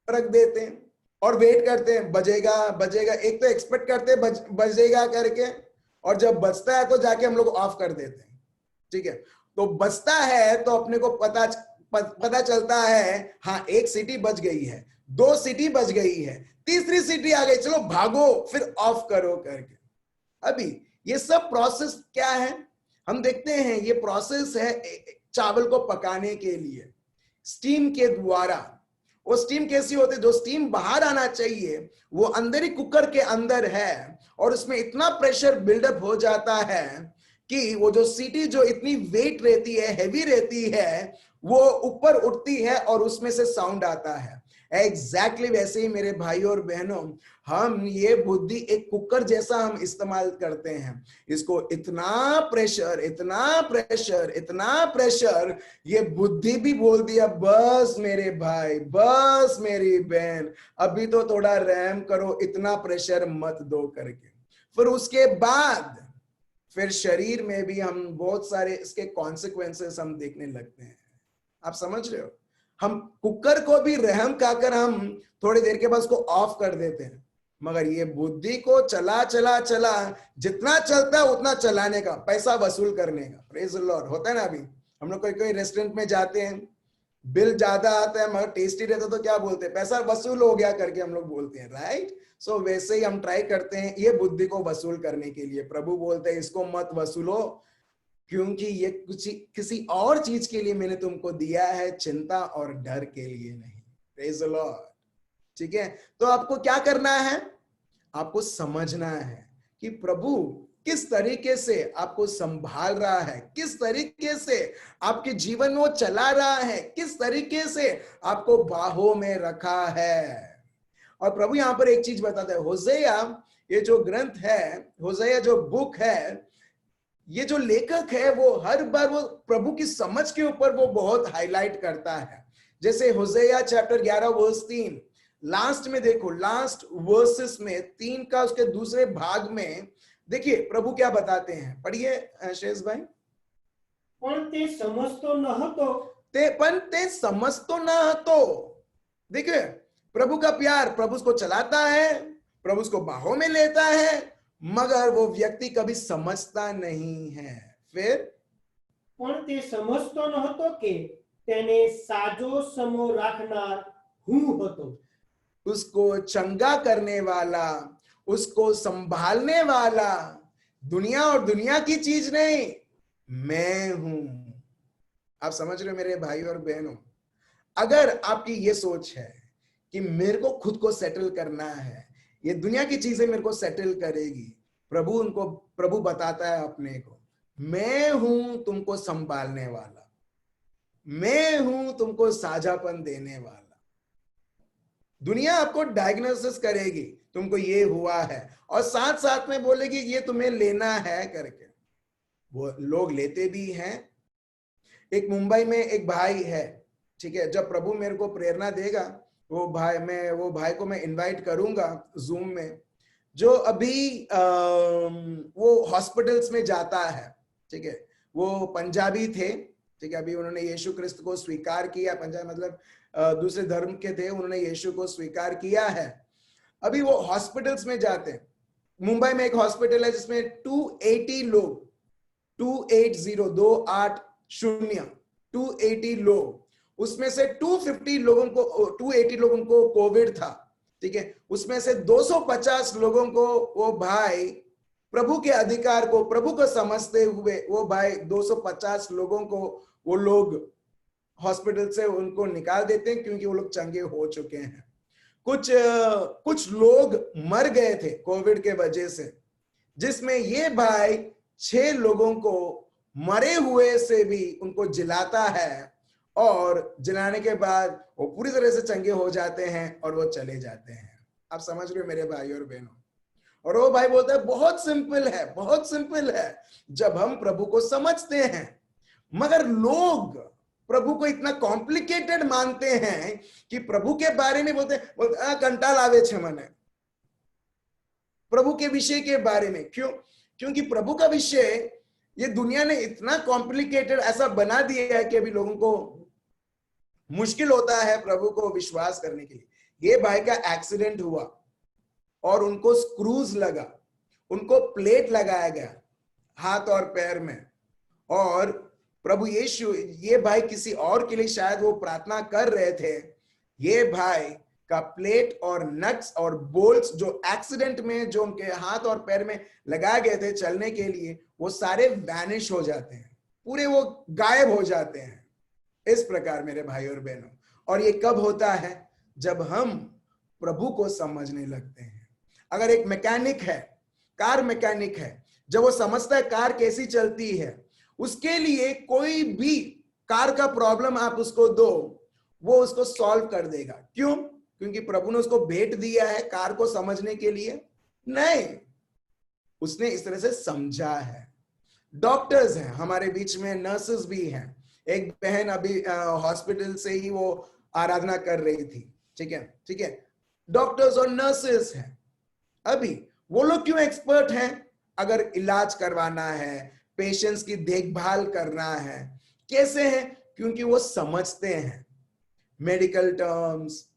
रख देते हैं और वेट करते हैं, बजेगा बजेगा, एक तो एक्सपेक्ट करते हैं बजेगा करके, और जब बजता है तो जाके हम लोग ऑफ कर देते हैं, ठीक है। तो बजता है तो अपने को पता चलता है, हाँ एक सीटी बज गई है, 2 सीटी बज गई है, तीसरी सीटी आ गई, चलो भागो फिर ऑफ करो करके। अभी ये सब प्रोसेस क्या है, हम देखते हैं ये प्रोसेस है चावल को पकाने के लिए स्टीम के द्वारा। वो स्टीम कैसी होती है, जो स्टीम बाहर आना चाहिए वो अंदर ही कुकर के अंदर है, और उसमें इतना प्रेशर बिल्डअप हो जाता है कि वो जो सीटी जो इतनी वेट रहती है, हैवी रहती है, वो ऊपर उठती है और उसमें से साउंड आता है। एग्जैक्टली वैसे ही मेरे भाई और बहनों, हम ये बुद्धि एक कुकर जैसा हम इस्तेमाल करते हैं, इसको इतना प्रेशर इतना प्रेशर इतना प्रेशर, ये बुद्धि भी बोल दिया बस मेरे भाई, बस मेरी बहन, अभी तो थोड़ा रहम करो, इतना प्रेशर मत दो करके। फिर उसके बाद फिर शरीर में भी हम बहुत सारे इसके कॉन्सिक्वेंसेस हम देखने लगते हैं। आप समझ रहे हो, हम कुकर को भी रहम खाकर हम थोड़ी देर के बाद उसको ऑफ कर देते हैं, मगर ये बुद्धि को चला जितना चलता है उतना चलाने का, पैसा वसूल करने का। Praise the Lord. होता है ना, अभी हम लोग कोई रेस्टोरेंट में जाते हैं, बिल ज्यादा आता है मगर टेस्टी रहता तो क्या बोलते हैं, पैसा वसूल हो गया करके हम लोग बोलते हैं, राइट। सो वैसे ही हम ट्राई करते हैं ये बुद्धि को वसूल करने के लिए। प्रभु बोलते हैं इसको मत वसूलो, क्योंकि ये कुछ किसी और चीज के लिए मैंने तुमको दिया है, चिंता और डर के लिए नहीं। प्रेज द लॉर्ड, ठीक है। तो आपको क्या करना है, आपको समझना है कि प्रभु किस तरीके से आपको संभाल रहा है, किस तरीके से आपके जीवन में वो चला रहा है, किस तरीके से आपको बाहों में रखा है। और प्रभु यहां पर एक चीज बताता है, होसेया, ये जो ग्रंथ है, होसेया जो बुक है, ये जो लेखक है वो हर बार वो प्रभु की समझ के ऊपर वो बहुत हाईलाइट करता है। जैसे होसेया चैप्टर 11 वर्स 3, लास्ट में देखो, लास्ट वर्सेस में 3 का उसके दूसरे भाग में देखिए प्रभु क्या बताते हैं, पढ़िए शेष भाई। पण ते समजतो न હતો, ते समझतो न હતો। देखिए प्रभु का प्यार, प्रभु उसको चलाता है, प्रभु उसको बाहों में लेता है, मगर वो व्यक्ति कभी समझता नहीं है। फिर पण ते समजतो न હતો કે તેને સાજો સમો રાખનાર હું હતો। उसको चंगा करने वाला, उसको संभालने वाला दुनिया और दुनिया की चीज नहीं, मैं हूं। आप समझ रहे हो मेरे भाई और बहनों, अगर आपकी ये सोच है कि मेरे को खुद को सेटल करना है, ये दुनिया की चीजें मेरे को सेटल करेगी, प्रभु बताता है अपने को, मैं हूं तुमको संभालने वाला, मैं हूं तुमको साझापन देने वाला। दुनिया आपको डायग्नोसिस करेगी, तुमको ये हुआ है, और साथ साथ में बोलेगी ये तुम्हें लेना है करके। वो लोग लेते भी हैं। एक मुंबई में एक भाई है, ठीक है, जब प्रभु मेरे को प्रेरणा देगा वो भाई को मैं इनवाइट करूंगा जूम में, जो अभी वो हॉस्पिटल्स में जाता है, ठीक है, वो पंजाबी थे, ठीक है, अभी उन्होंने यीशु क्रिस्त को स्वीकार किया, पंजाब मतलब दूसरे धर्म के थे, उन्होंने यीशु को स्वीकार किया है। अभी वो हॉस्पिटल्स में जाते हैं। मुंबई में एक हॉस्पिटल है जिसमें 280 लोग 280 लोग, उसमें से 280 लोगों को कोविड था। ठीक है, उसमें से 250 लोगों को वो भाई प्रभु के अधिकार को, प्रभु को समझते हुए वो भाई 250 लोगों को वो लोग हॉस्पिटल से उनको निकाल देते हैं, क्योंकि वो लोग चंगे हो चुके हैं। कुछ लोग मर गए थे कोविड के वजह से, जिसमें ये भाई 6 लोगों को मरे हुए से भी उनको जिलाता है, और जिलाने के बाद वो पूरी तरह से चंगे हो जाते हैं और वो चले जाते हैं। आप समझ रहे हो मेरे भाई और बहनों? और वो भाई बोलता है बहुत सिंपल है, बहुत सिंपल है जब हम प्रभु को समझते हैं। मगर लोग प्रभु को इतना कॉम्प्लिकेटेड मानते हैं कि प्रभु के बारे में बोलते कंटाल आवे छे मने, प्रभु के विषय के बारे में। क्योंकि प्रभु का विषय ये दुनिया ने इतना कॉम्प्लिकेटेड ऐसा बना दिया है कि अभी लोगों को मुश्किल होता है प्रभु को विश्वास करने के लिए। ये भाई का एक्सीडेंट हुआ और उनको स्क्रूज लगा, उनको प्लेट लगाया गया हाथ और पैर में, और प्रभु यीशु, ये भाई किसी और के लिए शायद वो प्रार्थना कर रहे थे, ये भाई का प्लेट और नट्स और बोल्ट्स जो एक्सीडेंट में जो उनके हाथ और पैर में लगाए गए थे चलने के लिए, वो सारे वैनिश हो जाते हैं, पूरे वो गायब हो जाते हैं। इस प्रकार मेरे भाई और बहनों, और ये कब होता है? जब हम प्रभु को समझने लगते हैं। अगर एक मैकेनिक है, कार मैकेनिक है, जब वो समझता है कार कैसी चलती है, उसके लिए कोई भी कार का प्रॉब्लम आप उसको दो, वो उसको सॉल्व कर देगा। क्यों? क्योंकि प्रभु ने उसको भेंट दिया है कार को समझने के लिए? नहीं, उसने इस तरह से समझा है। डॉक्टर्स हैं हमारे बीच में, नर्सेस भी हैं। एक बहन अभी हॉस्पिटल से ही वो आराधना कर रही थी। ठीक है, ठीक है, डॉक्टर्स और नर्सेस हैं। अभी वो लोग क्यों एक्सपर्ट हैं? अगर इलाज करवाना है, पेशेंट्स की देखभाल करना है, कैसे है? क्योंकि वो समझते हैं मेडिकल टर्म्स,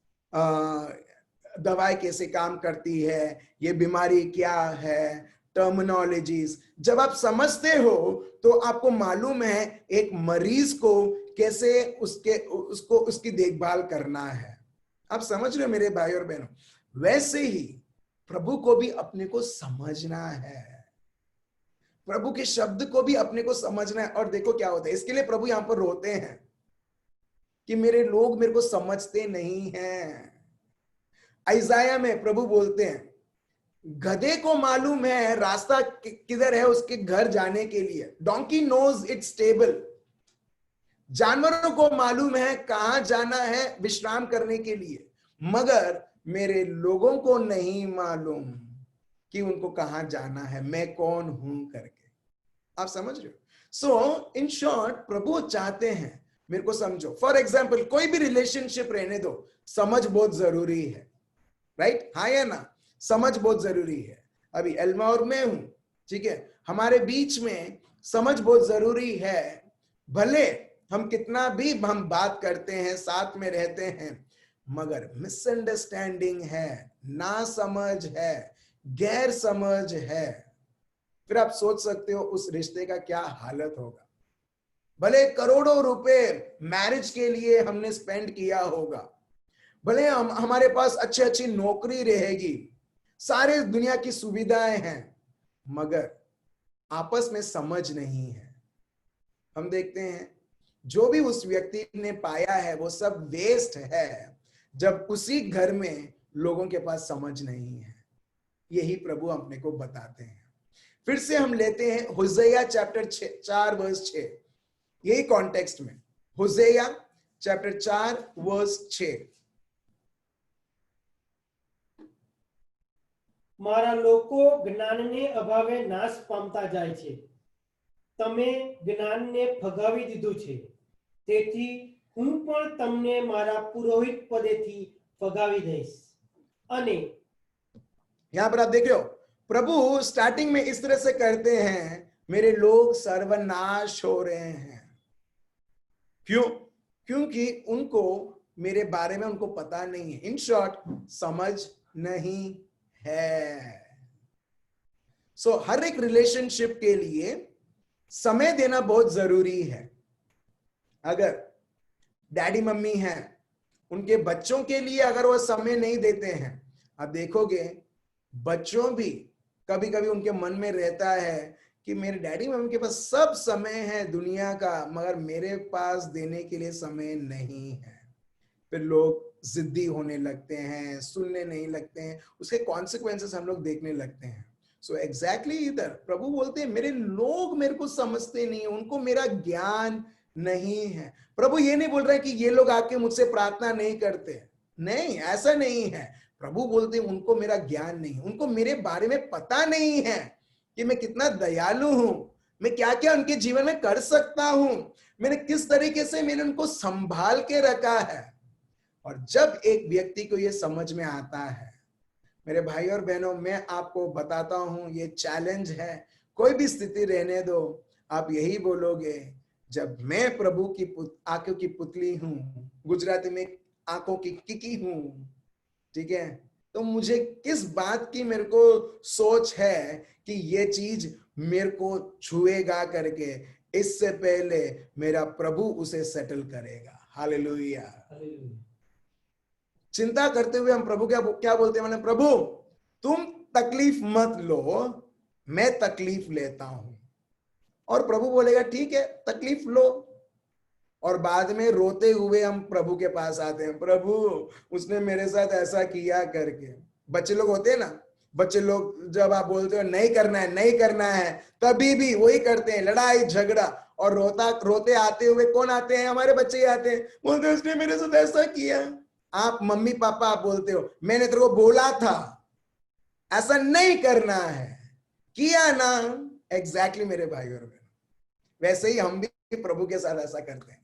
दवाई कैसे काम करती है, ये बीमारी क्या है, टर्मिनोलॉजीज। जब आप समझते हो तो आपको मालूम है एक मरीज को कैसे उसकी देखभाल करना है। आप समझ रहे हो मेरे भाई और बहनों? वैसे ही प्रभु को भी अपने को समझना है, प्रभु के शब्द को भी अपने को समझना है। और देखो क्या होता है, इसके लिए प्रभु यहां पर रोते हैं कि मेरे लोग मेरे को समझते नहीं हैं। आइजाया में प्रभु बोलते हैं, गधे को मालूम है रास्ता किधर है उसके घर जाने के लिए, डोंकी नोज इट्स टेबल। जानवरों को मालूम है कहां जाना है विश्राम करने के लिए, मगर मेरे लोगों को नहीं मालूम कि उनको कहां जाना है, मैं कौन हूं करके। आप समझ रहे हो? सो इन शॉर्ट, प्रभु चाहते हैं मेरे को समझो। फॉर एग्जाम्पल, कोई भी रिलेशनशिप रहने दो, समझ बहुत जरूरी है, राइट? हाँ या ना? समझ बहुत जरूरी है। अभी एल्मा और मैं हूं, ठीक है, हमारे बीच में समझ बहुत जरूरी है। भले हम कितना भी हम बात करते हैं, साथ में रहते हैं, मगर मिसअंडरस्टैंडिंग है, ना समझ है, गैर समझ है, फिर आप सोच सकते हो उस रिश्ते का क्या हालत होगा। भले करोड़ों रुपए मैरिज के लिए हमने स्पेंड किया होगा, भले हमारे पास अच्छी नौकरी रहेगी, सारे दुनिया की सुविधाएं हैं, मगर आपस में समझ नहीं है। हम देखते हैं जो भी उस व्यक्ति ने पाया है वो सब वेस्ट है, जब उसी घर में लोगों के पास समझ नहीं है। यही प्रभु अपने को बताते हैं। फिर से हम लेते हैं होसेया चैप्टर 4 वर्स 6, यही कॉन्टेक्स्ट में। होसेया चैप्टर 4 वर्स 6। મારા લોકો જ્ઞાનને અભાવે નાશ પામતા જાય છે, તમે જ્ઞાનને ફગાવી દીધું છે, તેથી હું પણ તમને મારા પુરોહિત પદેથી ફગાવી દઈશ। અને यहां पर आप देख रहे हो, प्रभु स्टार्टिंग में इस तरह से करते हैं, मेरे लोग सर्वनाश हो रहे हैं। क्यों? क्योंकि उनको मेरे बारे में उनको पता नहीं है, इन शॉर्ट समझ नहीं है। सो हर एक रिलेशनशिप के लिए समय देना बहुत जरूरी है। अगर डैडी मम्मी हैं, उनके बच्चों के लिए अगर वो समय नहीं देते हैं, आप देखोगे बच्चों भी कभी कभी उनके मन में रहता है कि मेरे डैडी मम्मी के पास सब समय है दुनिया का, मगर मेरे पास देने के लिए समय नहीं है। फिर लोग जिद्दी होने लगते हैं, सुनने नहीं लगते हैं, उसके कॉन्सिक्वेंसेस हम लोग देखने लगते हैं। सो एग्जैक्टली इधर प्रभु बोलते हैं मेरे लोग मेरे को समझते नहीं, उनको मेरा ज्ञान नहीं है। प्रभु ये नहीं बोल रहे कि ये लोग आके मुझसे प्रार्थना नहीं करते, नहीं, ऐसा नहीं है। प्रभु बोलते हैं उनको मेरा ज्ञान नहीं, उनको मेरे बारे में पता नहीं है कि मैं कितना दयालु हूं, मैं क्या क्या उनके जीवन में कर सकता हूं, मैंने किस तरीके से मैंने उनको संभाल के रखा है। और जब एक व्यक्ति को यह समझ में आता है, मेरे भाई और बहनों, मैं आपको बताता हूं, ये चैलेंज है, कोई भी स्थिति रहने दो, आप यही बोलोगे जब मैं प्रभु की आंखों की पुतली हूं, गुजराती में आंखों की किकी हूं, ठीक है, तो मुझे किस बात की मेरे को सोच है कि ये चीज मेरे को छुएगा करके, इससे पहले मेरा प्रभु उसे सेटल करेगा। हालेलुया। चिंता करते हुए हम प्रभु क्या बोलते हैं, प्रभु तुम तकलीफ मत लो, मैं तकलीफ लेता हूं। और प्रभु बोलेगा ठीक है तकलीफ लो, और बाद में रोते हुए हम प्रभु के पास आते हैं, प्रभु उसने मेरे साथ ऐसा किया करके। बच्चे लोग होते हैं ना, बच्चे लोग जब आप बोलते हो नहीं करना है नहीं करना है, तभी भी वही करते हैं, लड़ाई झगड़ा। और रोते आते हुए कौन आते हैं, हमारे बच्चे ही आते हैं, बोलते हैं उसने मेरे साथ ऐसा किया। आप मम्मी पापा आप बोलते हो मैंने तेरे को बोला था ऐसा नहीं करना है, किया ना। एग्जैक्टली मेरे भाई और बहन, वैसे ही हम भी प्रभु के साथ ऐसा करते हैं।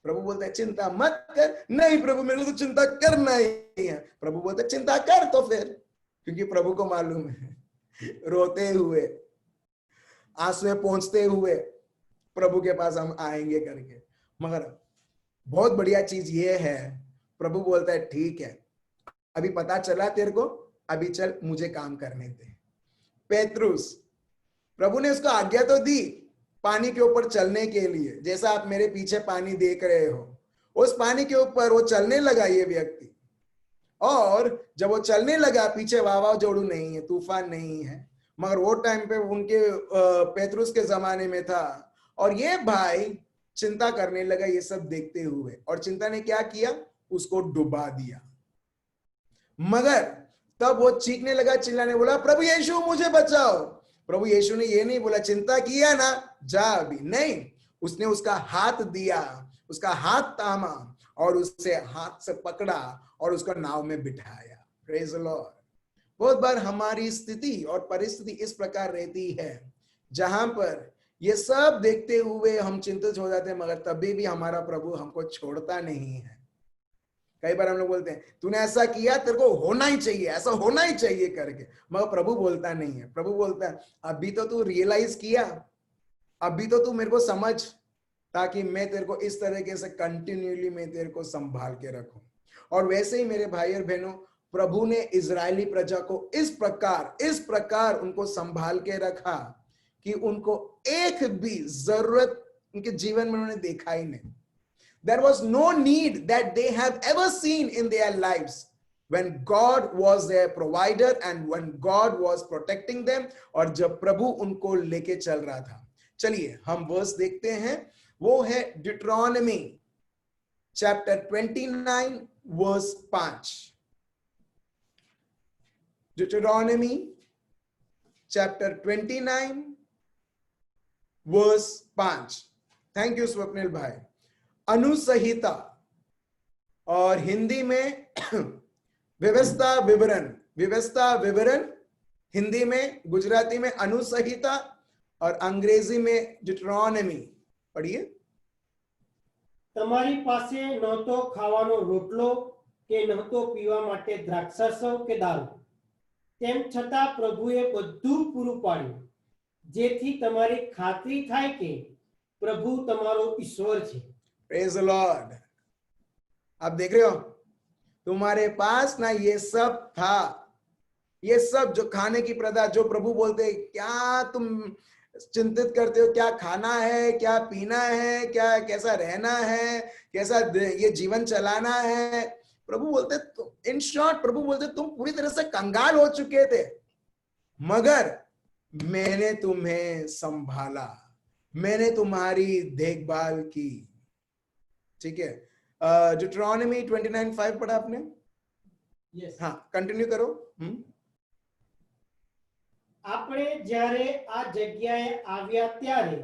प्रभु बोलते हैं चिंता मत कर, नहीं प्रभु मेरे को तो चिंता करना ही है। प्रभु बोलते हैं चिंता कर, तो फिर क्योंकि प्रभु को मालूम है रोते हुए आंसुएं पहुंचते हुए प्रभु के पास हम आएंगे करके। मगर बहुत बढ़िया चीज ये है, प्रभु बोलता है ठीक है अभी पता चला तेरे को, अभी चल मुझे काम करने दे। पेतरुस, प्रभु ने उसको आज्ञा तो दी पानी के ऊपर चलने के लिए, जैसा आप मेरे पीछे पानी देख रहे हो, उस पानी के ऊपर वो चलने लगा ये व्यक्ति। और जब वो चलने लगा, पीछे वावा जोड़ू नहीं है, तूफान नहीं है, मगर वो टाइम पे उनके पेतरुस के जमाने में था। और ये भाई चिंता करने लगा ये सब देखते हुए, और चिंता ने क्या किया, उसको डुबा दिया। मगर तब वो चीखने लगा, चिल्लाने, बोला प्रभु यीशु मुझे बचाओ। प्रभु यीशु ने ये नहीं बोला चिंता किया ना जा अभी, नहीं, उसने उसका हाथ दिया, उसका हाथ थामा और उससे हाथ से पकड़ा और उसको नाव में बिठाया। Praise the Lord. बहुत बार हमारी स्थिति और परिस्थिति इस प्रकार रहती है जहां पर ये सब देखते हुए हम चिंतित हो जाते हैं, मगर तभी भी हमारा प्रभु हमको छोड़ता नहीं है। कई बार हम लोग बोलते हैं तूने ऐसा किया, तेरे को होना ही चाहिए, ऐसा होना ही चाहिए करके, मगर प्रभु बोलता नहीं है। प्रभु बोलता है अभी तो तू रियलाइज किया, अभी तो तू मेरे को समझ, ताकि मैं तेरे को इस तरीके से कंटिन्यूली मैं तेरे को संभाल के रखूं। और वैसे ही मेरे भाई और बहनों, प्रभु ने इजरायली प्रजा को इस प्रकार उनको संभाल के रखा कि उनको एक भी जरूरत उनके जीवन में उन्होंने देखा ही नहीं। There was no need that they have ever seen in their lives when God was their provider and when God was protecting them, और जब प्रभु उनको लेके चल रहा था। चलिए हम वर्स देखते हैं, वो है Deuteronomy chapter 29 verse 5। Deuteronomy chapter 29 verse 5। Thank you Swapnil भाई। अनुसंहिता और हिंदी में व्यवस्था विवरण, हिंदी में, गुजराती में अनुसंहिता और अंग्रेजी में डिट्रोनॉमी। पढ़िए। તમારી પાસે ન તો ખાવાનો રોટલો કે ન તો પીવા માટે દ્રાક્ષરસ કે દારૂ, તેમ છતાં પ્રભુએ બધું પૂરું પાડ્યું, જેથી તમારી ખાતરી થાય કે પ્રભુ તમારો ઈશ્વર છે। Praise the Lord. आप देख रहे हो, तुम्हारे पास ना ये सब था, ये सब जो खाने की प्रथा, जो प्रभु बोलते क्या तुम चिंतित करते हो, क्या खाना है, क्या पीना है, क्या कैसा रहना है, कैसा ये जीवन चलाना है। प्रभु बोलते, इन शॉर्ट प्रभु बोलते तुम पूरी तरह से कंगाल हो चुके थे, मगर मैंने तुम्हें संभाला, मैंने तुम्हारी देखभाल की। ठीक है, ड्यूटरॉनमी 29:5 पढ़ा आपने? Yes. हाँ, कंटिन्यू करो। આપણે જ્યારે આ જગ્યાએ આવ્યા ત્યારે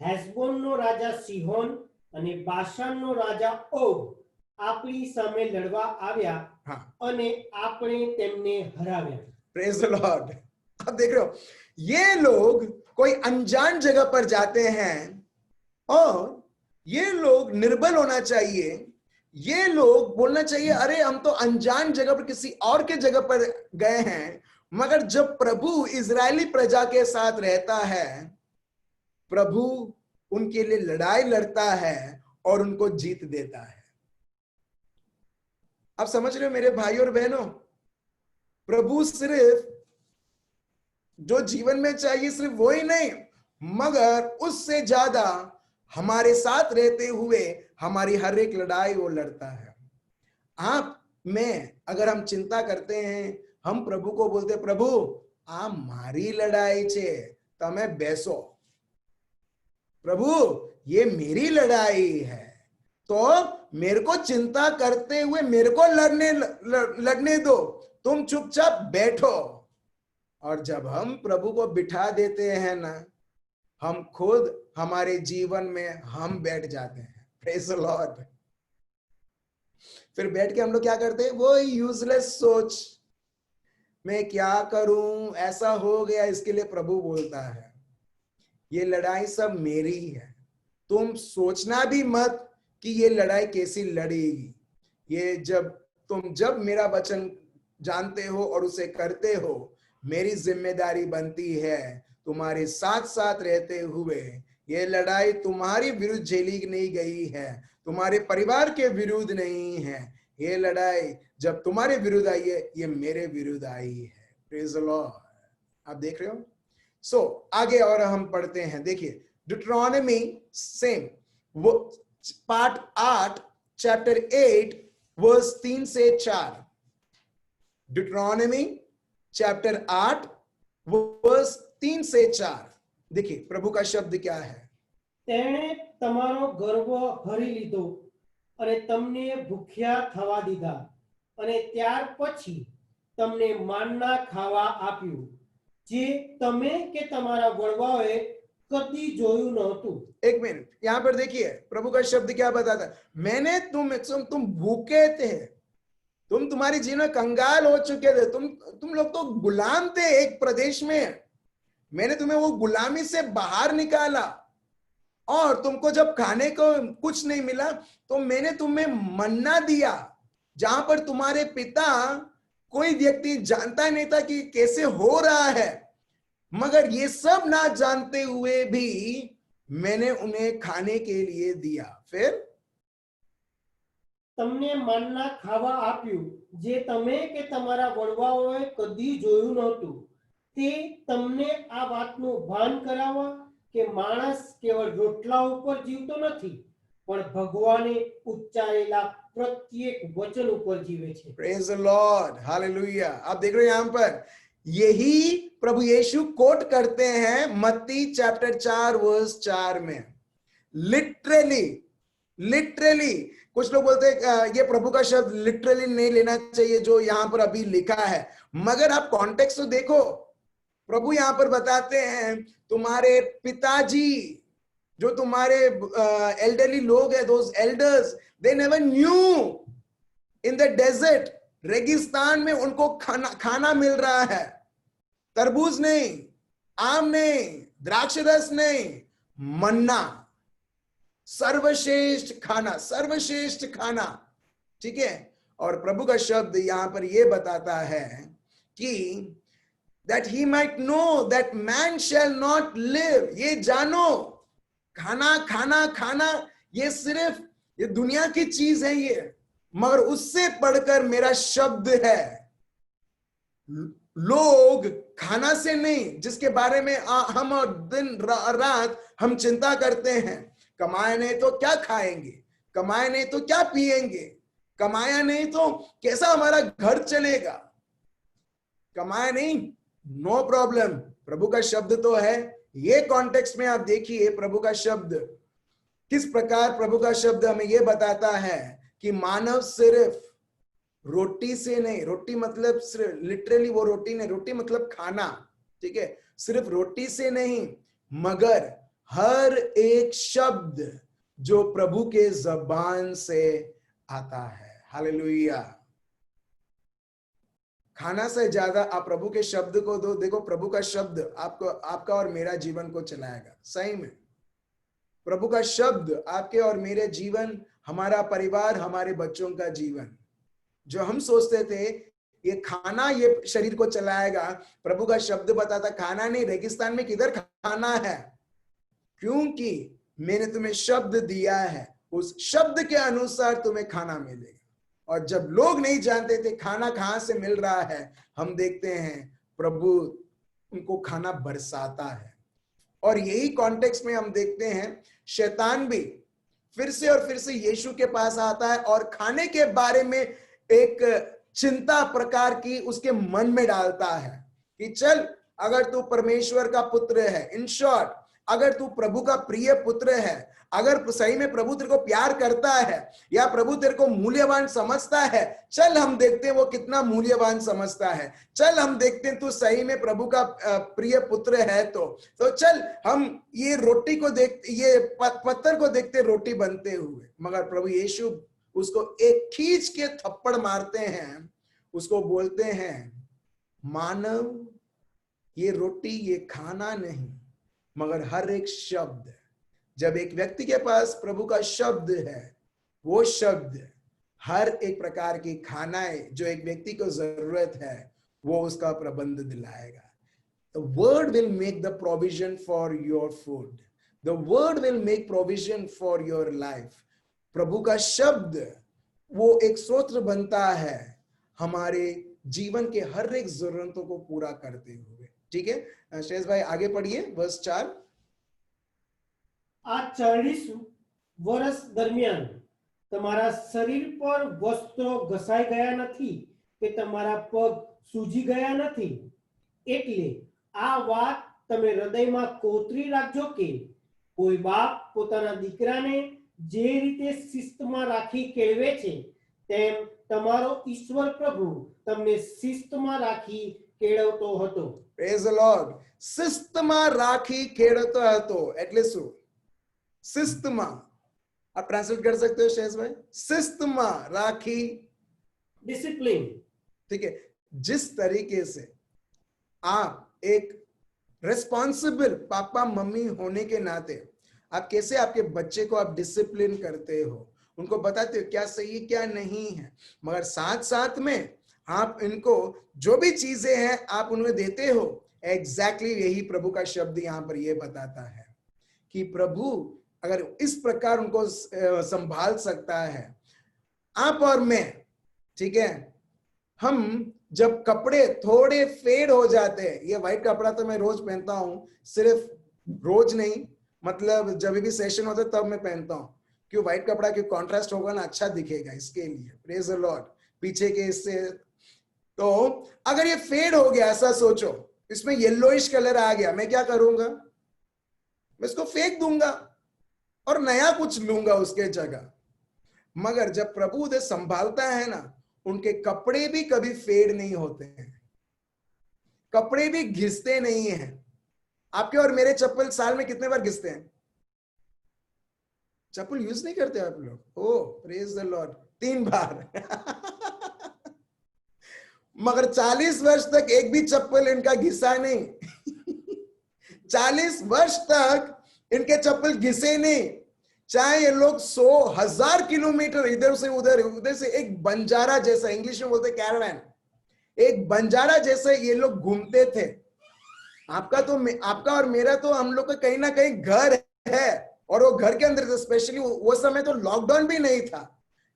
હેશબોનનો રાજા સિહોન અને બાશાનનો રાજા ઓગ આપણી સામે લડવા આવ્યા અને આપણે તેમને હરાવ્યા। Praise the Lord. आप देख रहे हो, ये लोग कोई अनजान जगह पर जाते हैं और ये लोग निर्बल होना चाहिए, ये लोग बोलना चाहिए अरे हम तो अनजान जगह पर किसी और के जगह पर गए हैं, मगर जब प्रभु इजरायली प्रजा के साथ रहता है, प्रभु उनके लिए लड़ाई लड़ता है और उनको जीत देता है। आप समझ रहे हो मेरे भाई और बहनों, प्रभु सिर्फ जो जीवन में चाहिए सिर्फ वो ही नहीं, मगर उससे ज्यादा हमारे साथ रहते हुए हमारी हर एक लड़ाई वो लड़ता है। आप में अगर हम चिंता करते हैं, हम प्रभु को बोलते प्रभु आ मारी लड़ाई छे, तमे बेसो, प्रभु ये मेरी लड़ाई है, तो मेरे को चिंता करते हुए मेरे को लड़ने दो, तुम चुपचाप बैठो। और जब हम प्रभु को बिठा देते हैं ना, हम खुद हमारे जीवन में हम बैठ जाते हैं। Praise the Lord. फिर बैठ के हम लोग क्या करते हैं, वो यूजलेस सोच, मैं क्या करूं, ऐसा हो गया, इसके लिए प्रभु बोलता है ये लड़ाई सब मेरी है, तुम सोचना भी मत कि ये लड़ाई कैसी लड़ेगी। ये जब मेरा वचन जानते हो और उसे करते हो, मेरी जिम्मेदारी बनती है तुम्हारे साथ साथ रहते हुए ये लड़ाई तुम्हारी विरुद्ध झेली नहीं गई है, तुम्हारे परिवार के विरुद्ध नहीं है, ये लड़ाई जब तुम्हारे विरुद्ध आई है, ये मेरे विरुद्ध आई है। Praise the Lord. आप देख रहे हो। सो आगे और हम पढ़ते हैं, देखिए ड्यूटरॉनमी सेम वो पार्ट 8 चैप्टर 8 वर्स 3 से 4। ड्यूटरॉनमी चैप्टर 8 वर्स 3 से 4। देखिए प्रभु का शब्द क्या है। तेणे तमारो गर्व भरी लीधो અને તમને ભૂખ્યા થવા દીધા અને ત્યાર પછી તમને માનના ખાવા આપ્યું, જે તમે કે તમારા વડવાઓએ કદી જોયું નહોતું। एक मिनट, यहां पर देखिए प्रभु का शब्द क्या बताता है। मैंने तुम भूखे थे, तुम्हारी जीवन में कंगाल हो चुके थे, तुम लोग तो गुलाम थे एक प्रदेश में, मैंने तुम्हें वो गुलामी से बाहर निकाला, और तुमको जब खाने को कुछ नहीं मिला तो मैंने तुम्हें मन्ना दिया, जहां पर तुम्हारे पिता कोई व्यक्ति जानता नहीं था कि कैसे हो रहा है, मगर ये सब ना जानते हुए भी मैंने उन्हें खाने के लिए दिया। फिर તમને માનના ખાવા આપ્યું, જે તમે કે તમારા વડવાઓએ કદી જોયું નહોતું। તે તમને આ વાતનું ભાન કરાવવા કે માણસ કેવળ રોટલા ઉપર જીવતો નથી, પણ ભગવાને ઉચ્ચારેલા પ્રત્યેક વચન ઉપર જીવે છે। Praise the Lord, hallelujah. आप देख रहे हैं यहां पर यही प्रभु यीशु कोट करते हैं मत्ती चैप्टर 4 वर्स 4 में। लिटरली कुछ लोग बोलते हैं ये प्रभु का शब्द लिटरली नहीं लेना चाहिए जो यहां पर अभी लिखा है, मगर आप कॉन्टेक्स्ट तो देखो। प्रभु यहां पर बताते हैं तुम्हारे पिताजी जो तुम्हारे एल्डरली लोग हैं, those elders, they never knew in the desert, रेगिस्तान में उनको खाना मिल रहा है, तरबूज नहीं, आम नहीं, द्राक्ष रस नहीं, मन्ना, सर्वश्रेष्ठ खाना। ठीक है। और प्रभु का शब्द यहां पर यह बताता है कि that he might know that man shall not live, ये जानो खाना ये सिर्फ ये दुनिया की चीज है ये, मगर उससे बढ़कर मेरा शब्द है। लोग खाना से नहीं, जिसके बारे में हम और दिन रात हम चिंता करते हैं, कमाए नहीं तो क्या खाएंगे, कमाए नहीं तो क्या पिएंगे, कमाया नहीं तो कैसा हमारा घर चलेगा, कमाया नहीं, नो प्रॉब्लम, प्रभु का शब्द तो है। ये कॉन्टेक्स्ट में आप देखिए प्रभु का शब्द किस प्रकार, प्रभु का शब्द हमें यह बताता है कि मानव सिर्फ रोटी से नहीं, रोटी मतलब सिर्फ लिटरली वो रोटी नहीं, रोटी मतलब खाना, ठीक है, सिर्फ रोटी से नहीं, मगर हर एक शब्द जो प्रभु के जबान से आता है। हालेलुया। खाना से ज्यादा आप प्रभु के शब्द को दो, देखो प्रभु का शब्द आपको, आपका और मेरा जीवन को चलाएगा। सही में प्रभु का शब्द आपके और मेरे जीवन, हमारा परिवार, हमारे बच्चों का जीवन, जो हम सोचते थे ये खाना ये शरीर को चलाएगा, प्रभु का शब्द बताता खाना नहीं, रेगिस्तान में किधर खाना है, क्योंकि मैंने तुम्हें शब्द दिया है, उस शब्द के अनुसार तुम्हें खाना मिलेगा। और जब लोग नहीं जानते थे खाना कहां से मिल रहा है, हम देखते हैं प्रभु उनको खाना बरसाता है। और यही कॉन्टेक्स्ट में हम देखते हैं शैतान भी फिर से और फिर से यीशु के पास आता है और खाने के बारे में एक चिंता प्रकार की उसके मन में डालता है कि चल, अगर तू परमेश्वर का पुत्र है, इन शॉर्ट अगर तू प्रभु का प्रिय पुत्र है, अगर सही में प्रभु तेरे को प्यार करता है या प्रभु तेरे को मूल्यवान समझता है, चल हम देखते हैं वो कितना मूल्यवान समझता है, चल हम देखते हैं तू सही में प्रभु का प्रिय पुत्र है, तो चल हम ये रोटी को देखते, ये पत्थर को देखते रोटी बनते हुए। मगर प्रभु यीशु उसको एक खींच के थप्पड़ मारते हैं, उसको बोलते हैं मानव ये रोटी ये खाना नहीं, मगर हर एक शब्द। जब एक व्यक्ति के पास प्रभु का शब्द है, वो शब्द हर एक प्रकार की खानाएं जो एक व्यक्ति को जरूरत है वो उसका प्रबंध दिलाएगा। The word will make the provision for your food. The word will make provision for your life. प्रभु का शब्द वो एक स्रोत बनता है हमारे जीवन के हर एक जरूरतों को पूरा करते हुए। ठीक है शेष भाई, आगे पढ़िए वर्स 4। આ 40 વર્ષ દરમિયાન તમારા શરીર પર વસ્ત્રો ઘસાઈ ગયા નથી કે તમારા પગ સૂજી ગયા નથી, એટલે આ વાત તમે હૃદયમાં કોતરી રાખજો કે કોઈ બાપ પોતાના દીકરાને જે રીતે શિસ્તમાં રાખી કેળવે છે, તેમ તમારો ઈશ્વર પ્રભુ તમને શિસ્તમાં રાખી કેળવતો હતો. Praise the Lord. શિસ્તમાં રાખી કેળવતો હતો એટલે શું? शिस्तमा, आप ट्रांसलेट कर सकते हो शेष भाई, शिस्तमा राखी, डिसिप्लिन। ठीक है, जिस तरीके से आप एक रिस्पॉन्सिबल पापा मम्मी होने के नाते आप कैसे आपके बच्चे को आप डिसिप्लिन करते हो, उनको बताते हो क्या सही है क्या नहीं है, मगर साथ साथ में आप इनको जो भी चीजें हैं आप उन्हें देते हो। एग्जैक्टली यही प्रभु का शब्द यहाँ पर यह बताता है कि प्रभु अगर इस प्रकार उनको संभाल सकता है, आप और मैं, ठीक है, हम जब कपड़े थोड़े फेड हो जाते हैं, ये व्हाइट कपड़ा तो मैं रोज पहनता हूं, सिर्फ रोज नहीं, मतलब जब भी सेशन होता है तब मैं पहनता हूं, क्यों व्हाइट कपड़ा क्यों कॉन्ट्रास्ट होगा ना, अच्छा दिखेगा इसके लिए। Praise the Lord. पीछे के इससे तो अगर ये फेड हो गया, ऐसा सोचो इसमें येलोइश कलर आ गया, मैं क्या करूंगा? मैं इसको फेंक दूंगा और नया कुछ लूंगा उसके जगह। मगर जब प्रभु उन्हें संभालता है ना, उनके कपड़े भी कभी फेड नहीं होते हैं, कपड़े भी घिसते नहीं हैं। आपके और मेरे चप्पल साल में कितने बार घिसते हैं? चप्पल यूज नहीं करते आप लोग? ओ प्रेज द लॉर्ड, 3 बार। मगर 40 वर्ष तक एक भी चप्पल इनका घिसा नहीं। 40 वर्ष तक इनके चप्पल घिसे नहीं, चाहे ये लोग 100,000 किलोमीटर इधर से उधर से एक बंजारा जैसा, इंग्लिश में बोलते कैरावैन, एक बंजारा जैसे ये लोग घूमते थे। आपका और मेरा तो हम लोग का कहीं ना कहीं घर है, और वो घर के अंदर थे, स्पेशली वो समय तो लॉकडाउन भी नहीं था,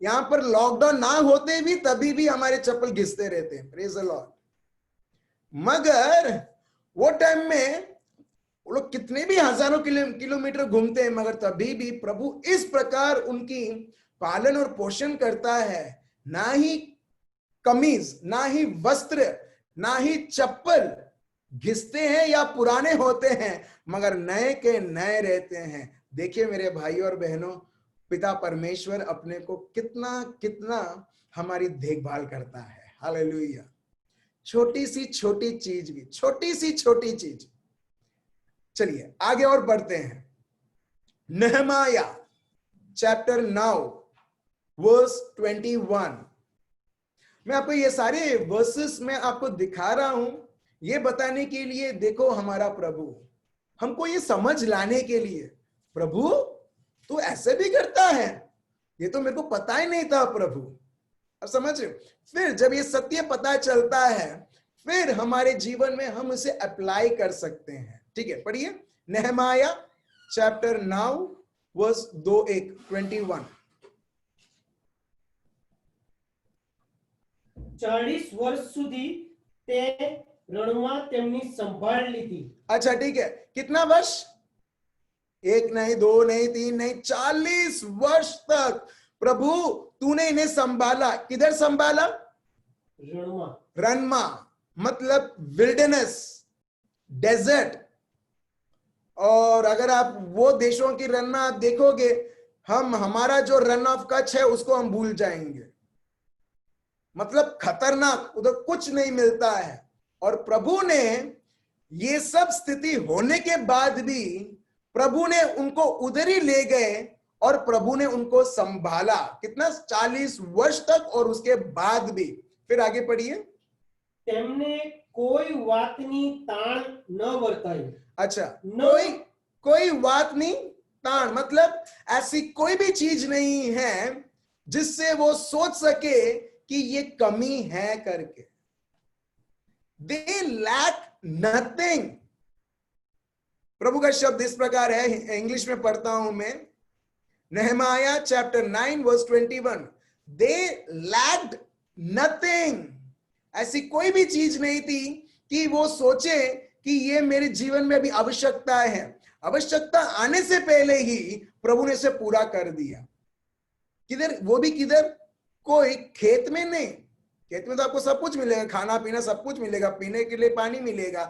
यहां पर लॉकडाउन ना होते भी तभी भी हमारे चप्पल घिसते रहते हैं, प्रेज द लॉर्ड। मगर वो टाइम में वो लोग कितने भी हजारों किलोमीटर घूमते हैं, मगर तभी भी प्रभु इस प्रकार उनकी पालन और पोषण करता है, ना ही कमीज, ना ही वस्त्र, ना ही चप्पल घिसते हैं या पुराने होते हैं, मगर नए के नए रहते हैं। देखिए मेरे भाई और बहनों, पिता परमेश्वर अपने को कितना कितना हमारी देखभाल करता है। हालेलुया। छोटी सी छोटी चीज भी, छोटी सी छोटी चीज। चलिए आगे और बढ़ते हैं। Nehemiah chapter 9 verse 21। मैं आपको ये सारे वर्सेस में आपको दिखा रहा हूं ये बताने के लिए, देखो हमारा प्रभु हमको ये समझ लाने के लिए, प्रभु तू ऐसे भी करता है, ये तो मेरे को पता ही नहीं था प्रभु। अब समझ रहे हो? फिर जब ये सत्य पता चलता है, फिर हमारे जीवन में हम उसे अप्लाई कर सकते हैं। ठीक है, पढ़िए नहमाया चैप्टर 9 वर्स 21। 40 વર્ષ સુધી તે રણમાં તેમની સંભાળ લીધી। अच्छा ठीक है, कितना वर्ष? 1 नहीं, 2 नहीं, 3 नहीं, 40 वर्ष तक प्रभु तूने इन्हें संभाला। किधर संभाला? રણમાં। रनमा मतलब विल्डरनेस, डेजर्ट। और अगर आप वो देशों की रन में आप देखोगे, हमारा जो रन ऑफ कच्छ है उसको हम भूल जाएंगे, मतलब खतरनाक, उधर कुछ नहीं मिलता है। और प्रभु ने ये सब स्थिति होने के बाद भी प्रभु ने उनको उधर ही ले गए और प्रभु ने उनको संभाला। कितना? 40 वर्ष तक। और उसके बाद भी फिर आगे पढ़िए। તેમને કોઈ વાતની તાણ ન વર્તાઈ। अच्छा, कोई बात नहीं, ताण मतलब ऐसी कोई भी चीज नहीं है जिससे वो सोच सके कि ये कमी है करके। They lack nothing। प्रभु का शब्द इस प्रकार है, इंग्लिश में पढ़ता हूं मैं, Nehemiah chapter 9 verse 21। They lacked nothing। ऐसी कोई भी चीज नहीं थी कि वो सोचे कि ये मेरे जीवन में भी आवश्यकता है। आवश्यकता आने से पहले ही प्रभु ने इसे पूरा कर दिया। किधर? वो भी किधर? कोई खेत में नहीं। खेत में तो आपको सब कुछ मिलेगा, खाना पीना सब कुछ मिलेगा, पीने के लिए पानी मिलेगा,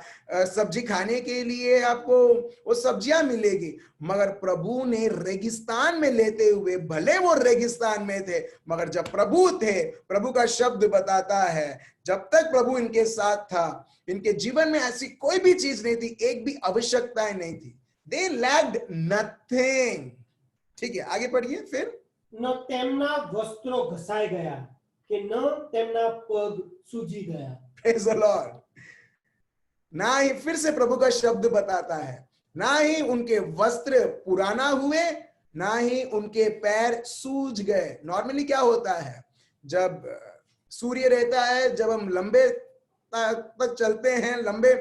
सब्जी खाने के लिए आपको वो सब्जियां मिलेगी। मगर प्रभु ने रेगिस्तान में लेते हुए, भले वो रेगिस्तान में थे, मगर जब प्रभु थे, प्रभु का शब्द बताता है जब तक प्रभु इनके साथ था, इनके जीवन में ऐसी कोई भी चीज नहीं थी, एक भी आवश्यकताएं नहीं थी। They lacked nothing। ठीक है, आगे पढ़िए फिर। न તેમના વસ્ત્રો ઘસાઈ ગયા કે ન તેમના પગ સૂજી ગયા। Praise the Lord। ना ही, फिर से प्रभु का शब्द बताता है, ना ही उनके वस्त्र पुराना हुए, ना ही उनके पैर सूज गए। नॉर्मली क्या होता है, जब सूर्य रहता है, जब हम लंबे तक चलते हैं, लंबे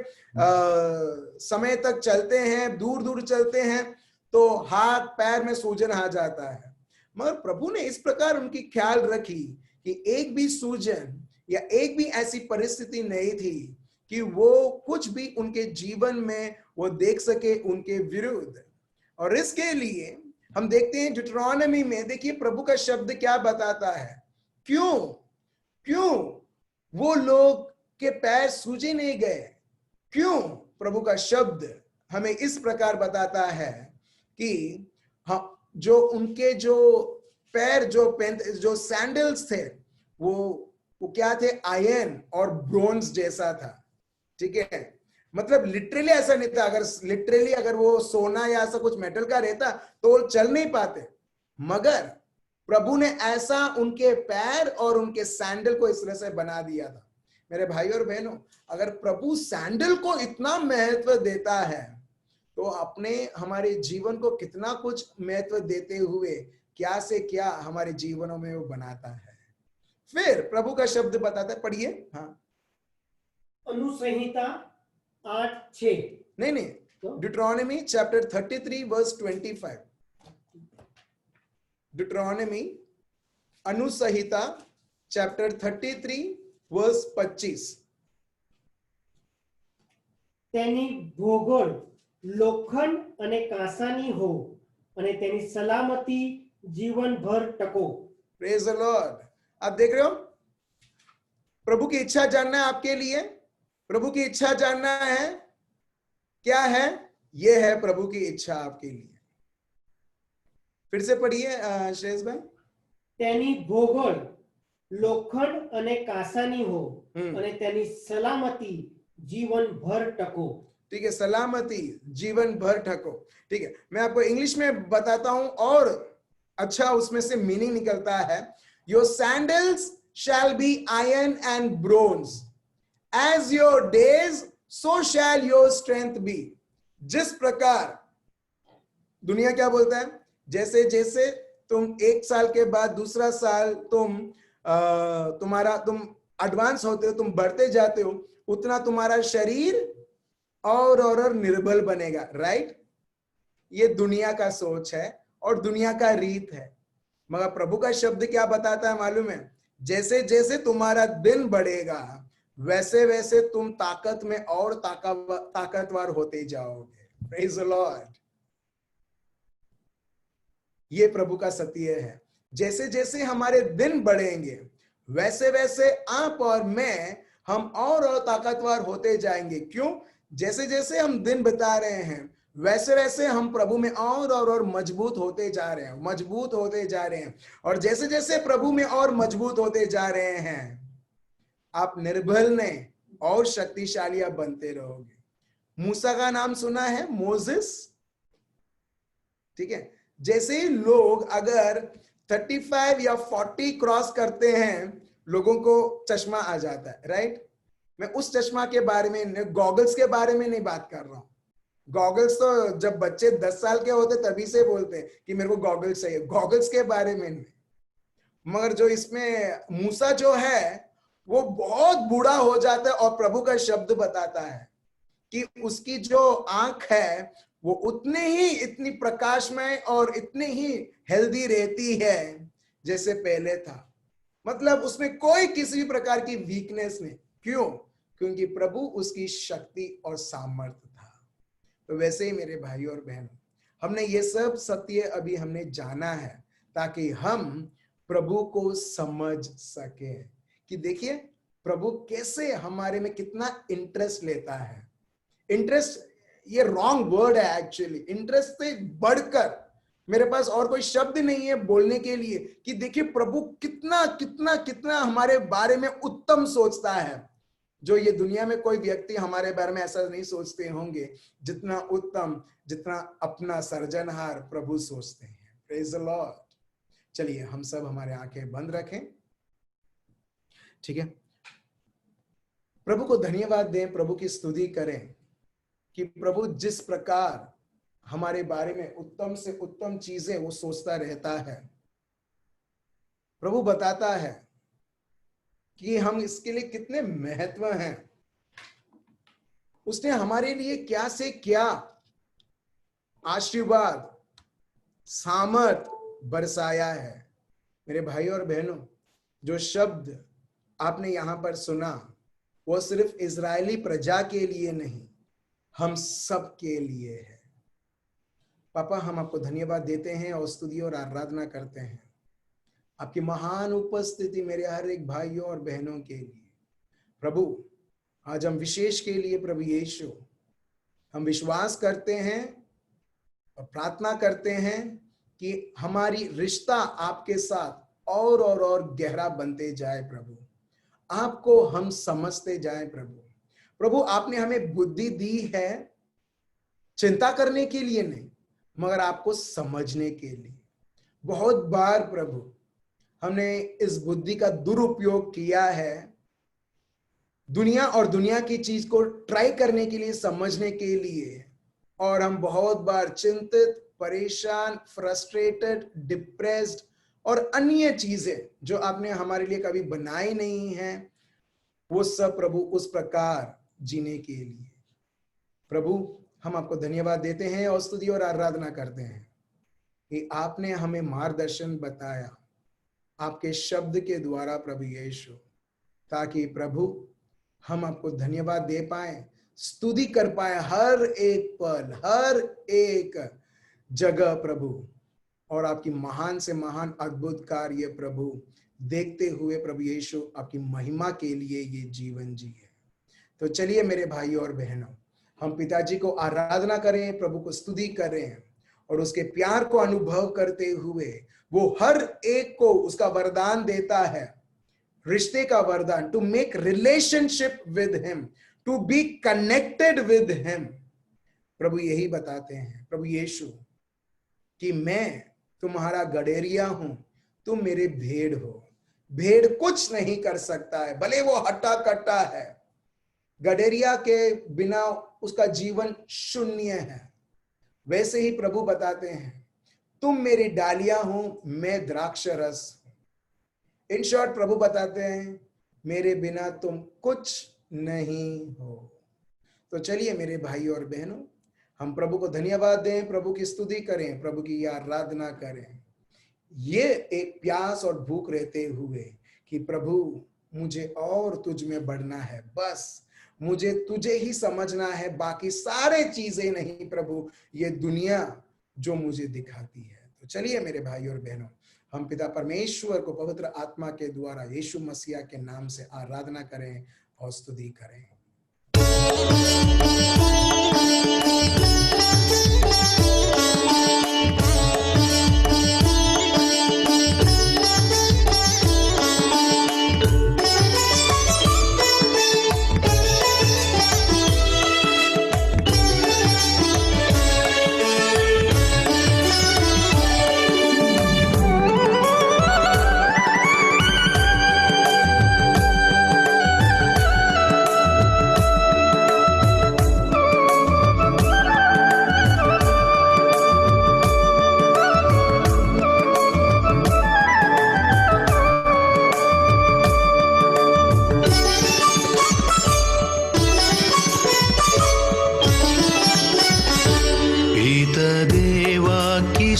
समय तक चलते हैं, दूर दूर चलते हैं, तो हाथ पैर में सूजन आ जाता है। मगर प्रभु ने इस प्रकार उनकी ख्याल रखी कि एक भी सूजन या एक भी ऐसी परिस्थिति नहीं थी कि वो कुछ भी उनके जीवन में वो देख सके उनके विरुद्ध। और इसके लिए हम देखते हैं डिट्रोनॉमी में, देखिए प्रभु का शब्द क्या बताता है। क्यों वो लोग के पैर सूजे नहीं गए? क्यों? प्रभु का शब्द हमें इस प्रकार बताता है कि जो उनके जो पैर, जो सैंडल्स थे, वो क्या थे? आयरन और ब्रोंज जैसा था। ठीक है, मतलब लिटरली ऐसा नहीं था। अगर वो सोना या ऐसा कुछ मेटल का रहता तो वो चल नहीं पाते, मगर प्रभु ने ऐसा उनके पैर और उनके सैंडल को इस तरह से बना दिया था। मेरे भाई और बहनों, अगर प्रभु सैंडल को इतना महत्व देता है तो अपने हमारे जीवन को कितना कुछ महत्व देते हुए क्या से क्या हमारे जीवनों में वो बनाता है। फिर प्रभु का शब्द बताता है, पढ़िए। हाँ, अनुसंहिता 8:6। नहीं, डिट्रोनॉमी चैप्टर 33 वर्स 25। डिट्रोनॉमी अनुसंहिता चैप्टर 33 वर्स 25। તેની ભોગોળ લોખંડ અને કાંસાની હો અને તેની સલામતી જીવનભર ટકો। Praise the Lord. आप देख रहे हो, प्रभु की इच्छा जानना है आपके लिए। प्रभु की इच्छा जानना है, क्या है? यह है प्रभु की इच्छा आपके लिए। फिर से पढ़िए श्रेयस भाई। તેની ભોગોળ લોખંડ અને કાંસાની હો અને તેની સલામતી जीवनभर टको। ठीक है, सलामती जीवन भर ठको। ठीक है, मैं आपको इंग्लिश में बताता हूं और अच्छा उसमें से मीनिंग निकलता है। Your sandals shall be iron and bronze, as your days so shall your strength be. जिस प्रकार दुनिया क्या बोलता है, जैसे जैसे तुम एक साल के बाद दूसरा साल तुम एडवांस होते हो, तुम बढ़ते जाते हो, उतना तुम्हारा शरीर और निर्बल बनेगा। राइट, ये दुनिया का सोच है और दुनिया का रीत है। मगर प्रभु का शब्द क्या बताता है मालूम है? जैसे जैसे तुम्हारा दिन बढ़ेगा वैसे वैसे तुम ताकत में और ताकतवर होते जाओगे। Praise the Lord. ये प्रभु का सत्य है। जैसे जैसे हमारे दिन बढ़ेंगे वैसे वैसे आप और मैं हम और ताकतवर होते जाएंगे। क्यों? जैसे जैसे हम दिन बिता रहे हैं वैसे वैसे हम प्रभु में और मजबूत होते जा रहे हैं, मजबूत होते जा रहे हैं। और जैसे जैसे प्रभु में और मजबूत होते जा रहे हैं, आप निर्बल नहीं और शक्तिशाली आप बनते रहोगे। मूसा का नाम सुना है, मोसेस। ठीक है, जैसे ही लोग अगर 35 या 40 क्रॉस करते हैं, लोगों को चश्मा आ जाता है। राइट, मैं उस चश्मा के बारे में, गॉगल्स के बारे में नहीं बात कर रहा हूं। गॉगल्स तो जब बच्चे 10 साल के होते तभी से बोलते हैं कि मेरे को गॉगल्स चाहिए, गॉगल्स के बारे में नहीं। मगर जो इसमें मूसा जो है वो बहुत बूढ़ा हो जाता है और प्रभु का शब्द बताता है कि उसकी जो आंख है वो उतने ही इतनी प्रकाशमय और इतनी ही हेल्दी रहती है जैसे पहले था। मतलब उसमें कोई किसी प्रकार की वीकनेस नहीं। क्यों? क्योंकि प्रभु उसकी शक्ति और सामर्थ्य था। तो वैसे ही मेरे भाई और बहनों, हमने ये सब सत्य अभी हमने जाना है ताकि हम प्रभु को समझ सके कि देखिए प्रभु कैसे हमारे में कितना इंटरेस्ट लेता है। इंटरेस्ट ये रॉन्ग वर्ड है एक्चुअली। इंटरेस्ट से बढ़कर मेरे पास और कोई शब्द नहीं है बोलने के लिए कि देखिए प्रभु कितना कितना कितना हमारे बारे में उत्तम सोचता है। जो ये दुनिया में कोई व्यक्ति हमारे बारे में ऐसा नहीं सोचते होंगे जितना उत्तम, जितना अपना सर्जनहार प्रभु सोचते हैं। Praise the Lord. चलिए हम सब हमारे आंखें बंद रखें। ठीक है, प्रभु को धन्यवाद दें, प्रभु की स्तुति करें कि प्रभु जिस प्रकार हमारे बारे में उत्तम से उत्तम चीजें वो सोचता रहता है। प्रभु बताता है कि हम इसके लिए कितने महत्व हैं। उसने हमारे लिए क्या से क्या आशीर्वाद, सामर्थ बरसाया है। मेरे भाई और बहनों, जो शब्द आपने यहां पर सुना वो सिर्फ इजरायली प्रजा के लिए नहीं, हम सब के लिए है। पापा, हम आपको धन्यवाद देते हैं और स्तुति और आराधना करते हैं आपकी महान उपस्थिति मेरे हर एक भाइयों और बहनों के लिए। प्रभु, आज हम विशेष के लिए प्रभु यीशु, हम विश्वास करते हैं और प्रार्थना करते हैं कि हमारी रिश्ता आपके साथ और गहरा बनते जाए। प्रभु, आपको हम समझते जाए। प्रभु, आपने हमें बुद्धि दी है चिंता करने के लिए नहीं, मगर आपको समझने के लिए। बहुत बार प्रभु हमने इस बुद्धि का दुरुपयोग किया है दुनिया और दुनिया की चीज को ट्राई करने के लिए, समझने के लिए, और हम बहुत बार चिंतित, परेशान, फ्रस्ट्रेटेड, डिप्रेस्ड और अन्य चीजें जो आपने हमारे लिए कभी बनाई नहीं है, वो सब प्रभु उस प्रकार जीने के लिए। प्रभु, हम आपको धन्यवाद देते हैं और स्तुति और आराधना करते हैं। कि आपने हमें मार्गदर्शन बताया आपके शब्द के द्वारा प्रभु यीशु, ताकि प्रभु हम आपको धन्यवाद दे पाए, स्तुति कर पाए हर एक पल, हर एक जगह प्रभु, और आपकी महान से महान अद्भुत कार्य प्रभु देखते हुए प्रभु यीशु आपकी महिमा के लिए ये जीवन जिए। तो चलिए मेरे भाइयों और बहनों, हम पिताजी को आराधना करें, प्रभु को स्तुति करें और उसके प्यार को अनुभव करते हुए वो हर एक को उसका वरदान देता है, रिश्ते का वरदान, to make relationship with him, to be connected with him. प्रभु यही बताते हैं प्रभु यीशु कि मैं तुम्हारा गडेरिया हूं, तुम मेरे भेड़ हो। भेड़ कुछ नहीं कर सकता है, भले वो हट्टा कट्टा है, गडेरिया के बिना उसका जीवन शून्य है। वैसे ही प्रभु बताते हैं तुम मेरी डालियां हो, मैं द्राक्ष रस हूं। इन शॉर्ट प्रभु बताते हैं मेरे बिना तुम कुछ नहीं हो। तो चलिए मेरे भाई और बहनों, हम प्रभु को धन्यवाद दें, प्रभु की स्तुति करें, प्रभु की आराधना करें, ये एक प्यास और भूख रहते हुए कि प्रभु मुझे और तुझ में बढ़ना है, बस मुझे तुझे ही समझना है, बाकी सारे चीजें नहीं प्रभु, ये दुनिया जो मुझे दिखाती है। तो चलिए मेरे भाई और बहनों, हम पिता परमेश्वर को पवित्र आत्मा के द्वारा यीशु मसीह के नाम से आराधना करें और स्तुति करें।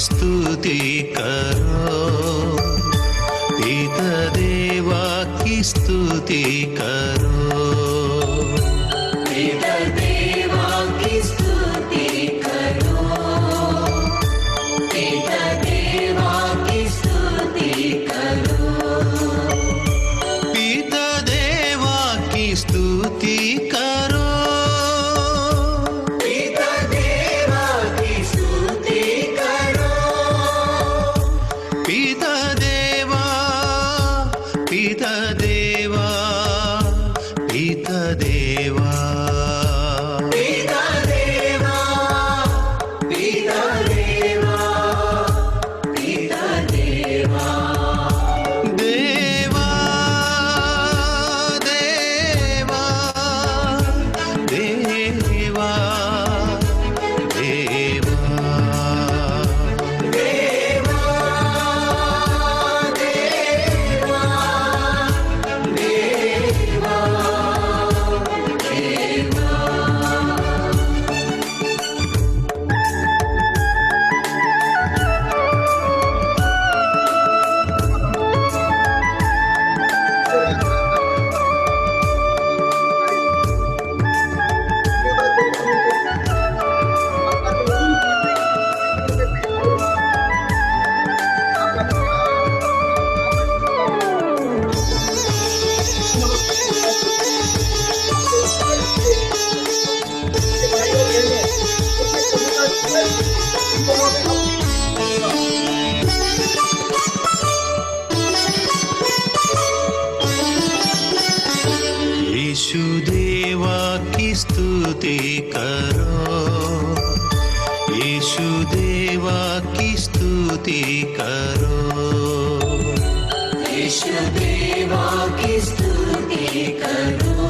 स्तुति करो, पिता देवा की स्तुति करो, पिता देवा की स्तुति करो, पिता देवा की स्तुति करो, पिता देवा की स्तुति करो, पिता देवा की स्तुति करो, पिता देवा, पिता देवा, पिता देवा, पिता देवा, पिता देवा, पिता देवा, देवा, देवा, देवा, यीशु देवा की स्तुति करो, यीशु देवा की स्तुति करो, यीशु देवा की स्तुति करो,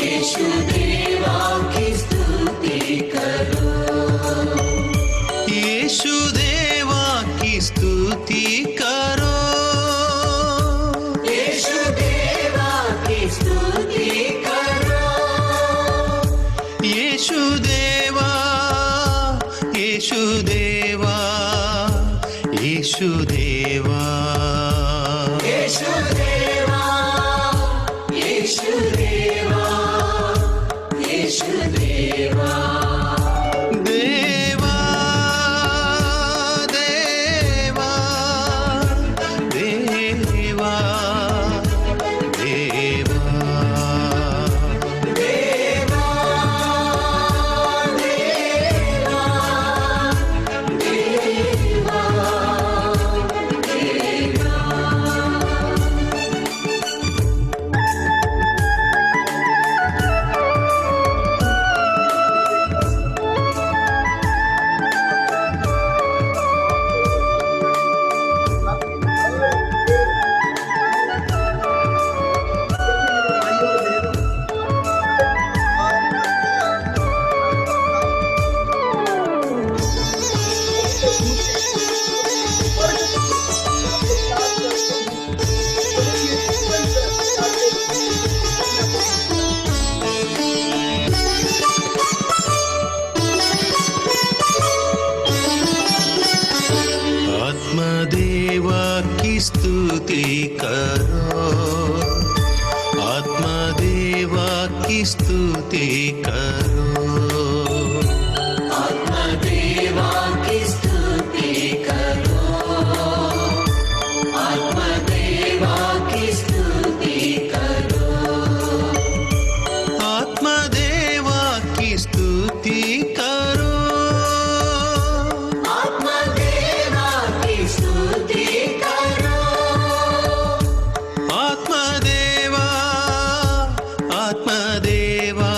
यीशु देवा की स्तुति करो, यीशु देवा की स्तुति करो, यीशु देवा की स्तुति करो, यीशु देवा, यीशु देवा, येशुदेवा येशुदेवा येशुदेवा येशुदेवा देवा देवा देवा देवा आत्मदेवा की स्तुति करो आत्मदेवा की स्तुति करो आत्मदेवा की स्तुति करो आत्मदेवा की स्तुति करो आत्मदेवा की स्तुति करो आत्मदेवा की स्तुति करो आत्मदेवा आत्मदेवा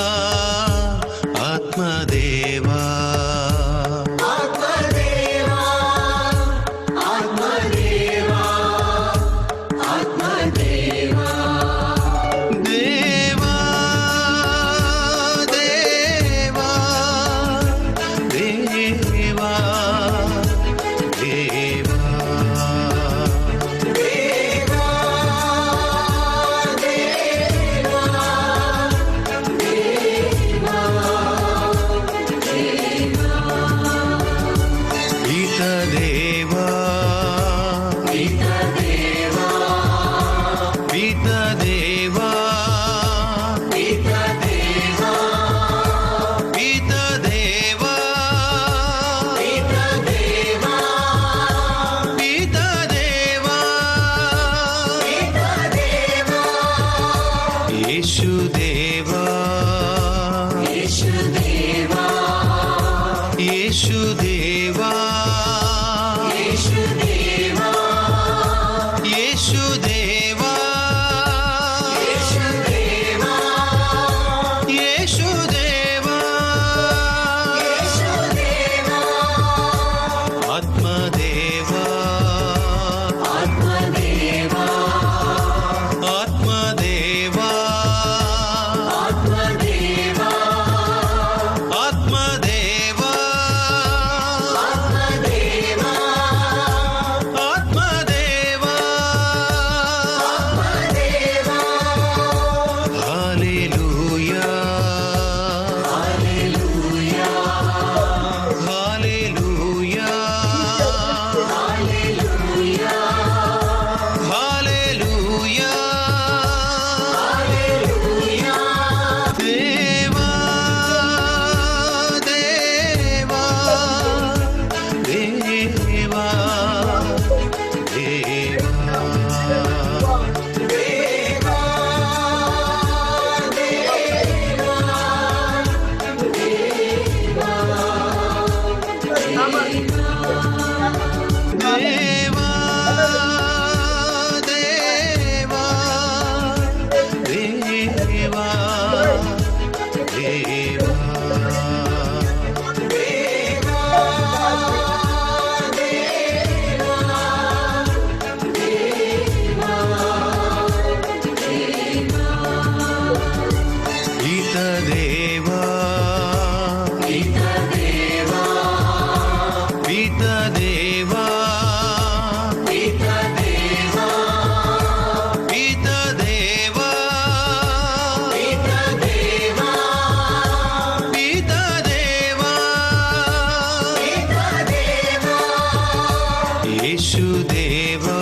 येशुदेवा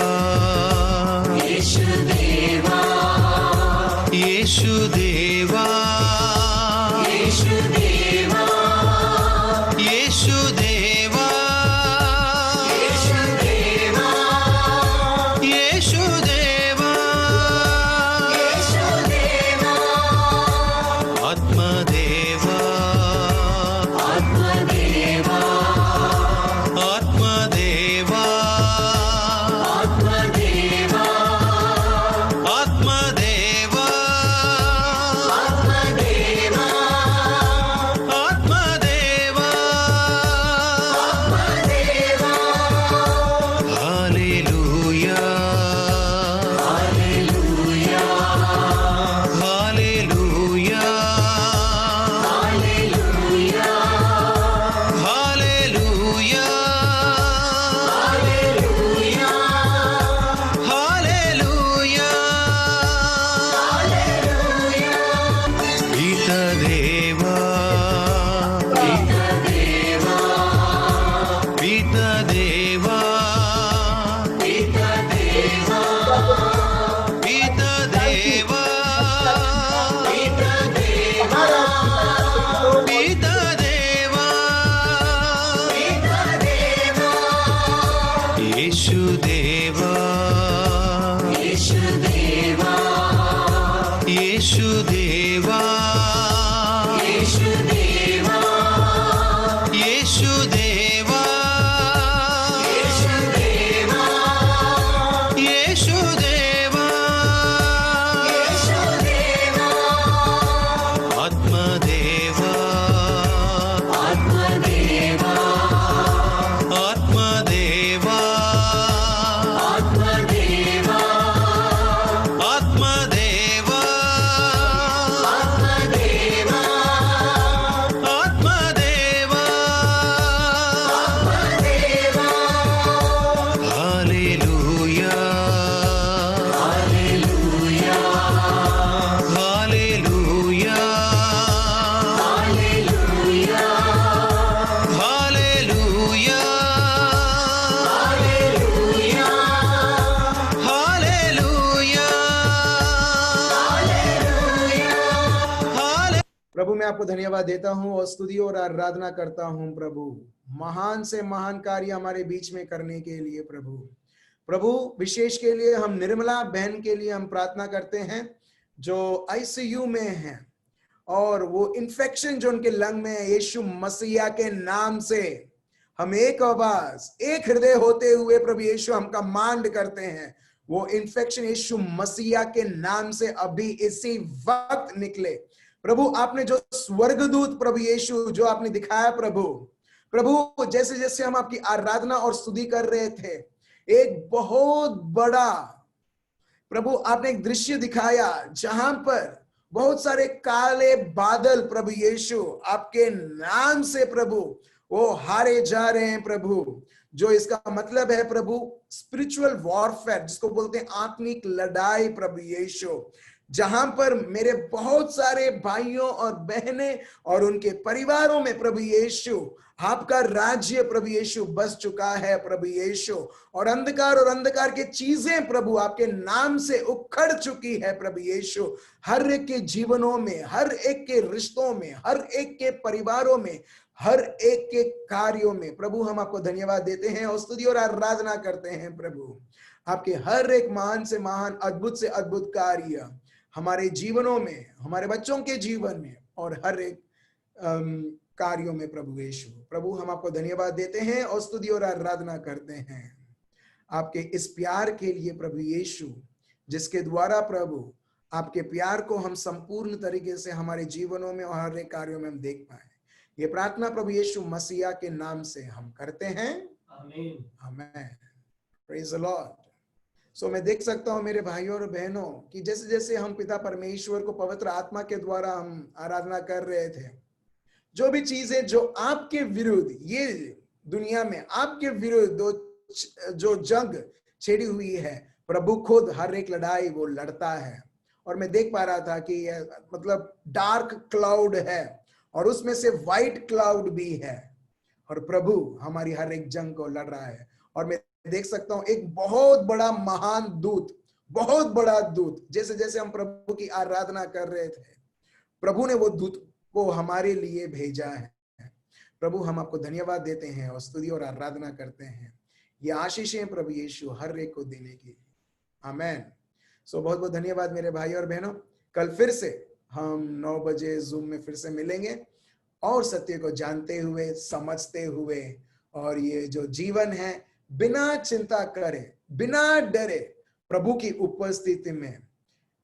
येशुदेवा येशुदेवा येशुदेवा येशुदेवा येशुदेवा येशुदेवा येशुदेवा आत्मदेवा आत्मदेवा आत्मदेवा आत्मदेवा आत्मदेवा आत्मदेवा आत्मदेवा आत्मदेवा hallelujah hallelujah hallelujah hallelujah hallelujah hallelujah hallelujah hallelujah पितदेवा पितदेवा पितदेवा पितदेवा पितदेवा पितदेवा पितदेवा पितदेवा येशुदेवा येशुदेवा येशुदेवा येशुदेवा येशुदेवा येशुदेवा येशुदेवा येशुदेवा आत्मदेवा आत्मदेवा आत्मदेवा आत्मदेवा आत्मदेवा आत्मदेवा आत्मदेवा आत्मदेवा hallelujah hallelujah hallelujah hallelujah hallelujah hallelujah hallelujah हाले प्रभु मैं आपको धन्यवाद देता हूं और स्तुति और आराधना करता हूं प्रभु, महान से महान कार्य हमारे बीच में करने के लिए प्रभु। प्रभु विशेष के लिए हम निर्मला बहन के लिए हम प्रार्थना करते हैं जो आईसीयू में हैं और वो इन्फेक्शन जो उनके लंग में है, यीशु मसीहा के नाम से हम एक आवाज एक हृदय होते हुए प्रभु यीशु हम कमांड करते हैं, वो इन्फेक्शन यीशु मसीहा के नाम से अभी इसी वक्त निकले। प्रभु आपने जो स्वर्गदूत प्रभु यीशु जो आपने दिखाया प्रभु जैसे जैसे हम आपकी आराधना और स्तुति कर रहे थे, एक बहुत बड़ा प्रभु आपने एक दृश्य दिखाया जहां पर बहुत सारे काले बादल प्रभु यीशु आपके नाम से प्रभु वो हारे जा रहे हैं प्रभु, जो इसका मतलब है प्रभु स्पिरिचुअल वॉरफेयर जिसको बोलते हैं आत्मिक लड़ाई प्रभु यीशु, जहां पर मेरे बहुत सारे भाइयों और बहनें और उनके परिवारों में प्रभु यीशु आपका राज्य प्रभु यीशु बस चुका है प्रभु यीशु, और अंधकार की चीजें प्रभु आपके नाम से उखड़ चुकी है प्रभु यीशु, हर एक के जीवनों में, हर एक के रिश्तों में, हर एक के परिवारों में, हर एक के कार्यों में प्रभु हम आपको धन्यवाद देते हैं और स्तुति और आराधना करते हैं प्रभु। आपके हर एक महान से महान अद्भुत से अद्भुत कार्य हमारे जीवनों में, हमारे बच्चों के जीवन में और हर एक कार्यों में प्रभु यीशु, प्रभु हम आपको धन्यवाद देते हैं और स्तुति और आराधना करते हैं आपके इस प्यार के लिए प्रभु यीशु, जिसके द्वारा प्रभु आपके प्यार को हम संपूर्ण तरीके से हमारे जीवनों में और हर एक कार्यों में हम देख पाए। ये प्रार्थना प्रभु यीशु मसीहा के नाम से हम करते हैं, आमीन आमीन, प्रेज द लॉर्ड। सो मैं देख सकता हूं मेरे भाइयों और बहनों कि जैसे जैसे हम पिता परमेश्वर को पवित्र आत्मा के द्वारा हम आराधना कर रहे थे, जो भी चीजें जो आपके विरुद्ध ये दुनिया में आपके विरुद्ध जो जंग छेड़ी हुई है, प्रभु खुद हर एक लड़ाई वो लड़ता है। और मैं देख पा रहा था कि यह मतलब डार्क क्लाउड है और उसमें से व्हाइट क्लाउड भी है, और प्रभु हमारी हर एक जंग को लड़ रहा है। और मैं देख सकता हूं एक बहुत बड़ा महान दूत, बहुत बड़ा दूत, जैसे जैसे हम प्रभु की आराधना कर रहे थे, प्रभु ने वो दूत को हमारे लिए भेजा है। प्रभु हम आपको धन्यवाद देते हैं और स्तुति और आराधना करते हैं। ये आशीषें प्रभु यीशु हर एक को देने की। आमेन। सो बहुत बहुत धन्यवाद मेरे भाई और बहनों। कल फिर से हम 9 बजे जूम में फिर से मिलेंगे और सत्य को जानते हुए, समझते हुए, और ये जो जीवन है बिना चिंता करे, बिना डरे, प्रभु की उपस्थिति में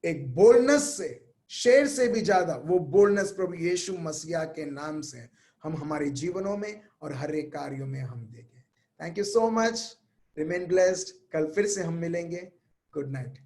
एक बोल्डनेस से, शेर से भी ज्यादा वो बोल्डनेस प्रभु यीशु मसीहा के नाम से हम हमारे जीवनों में और हर एक कार्यों में हम देखें। Thank you so much. Remain blessed. कल फिर से हम मिलेंगे। Good night.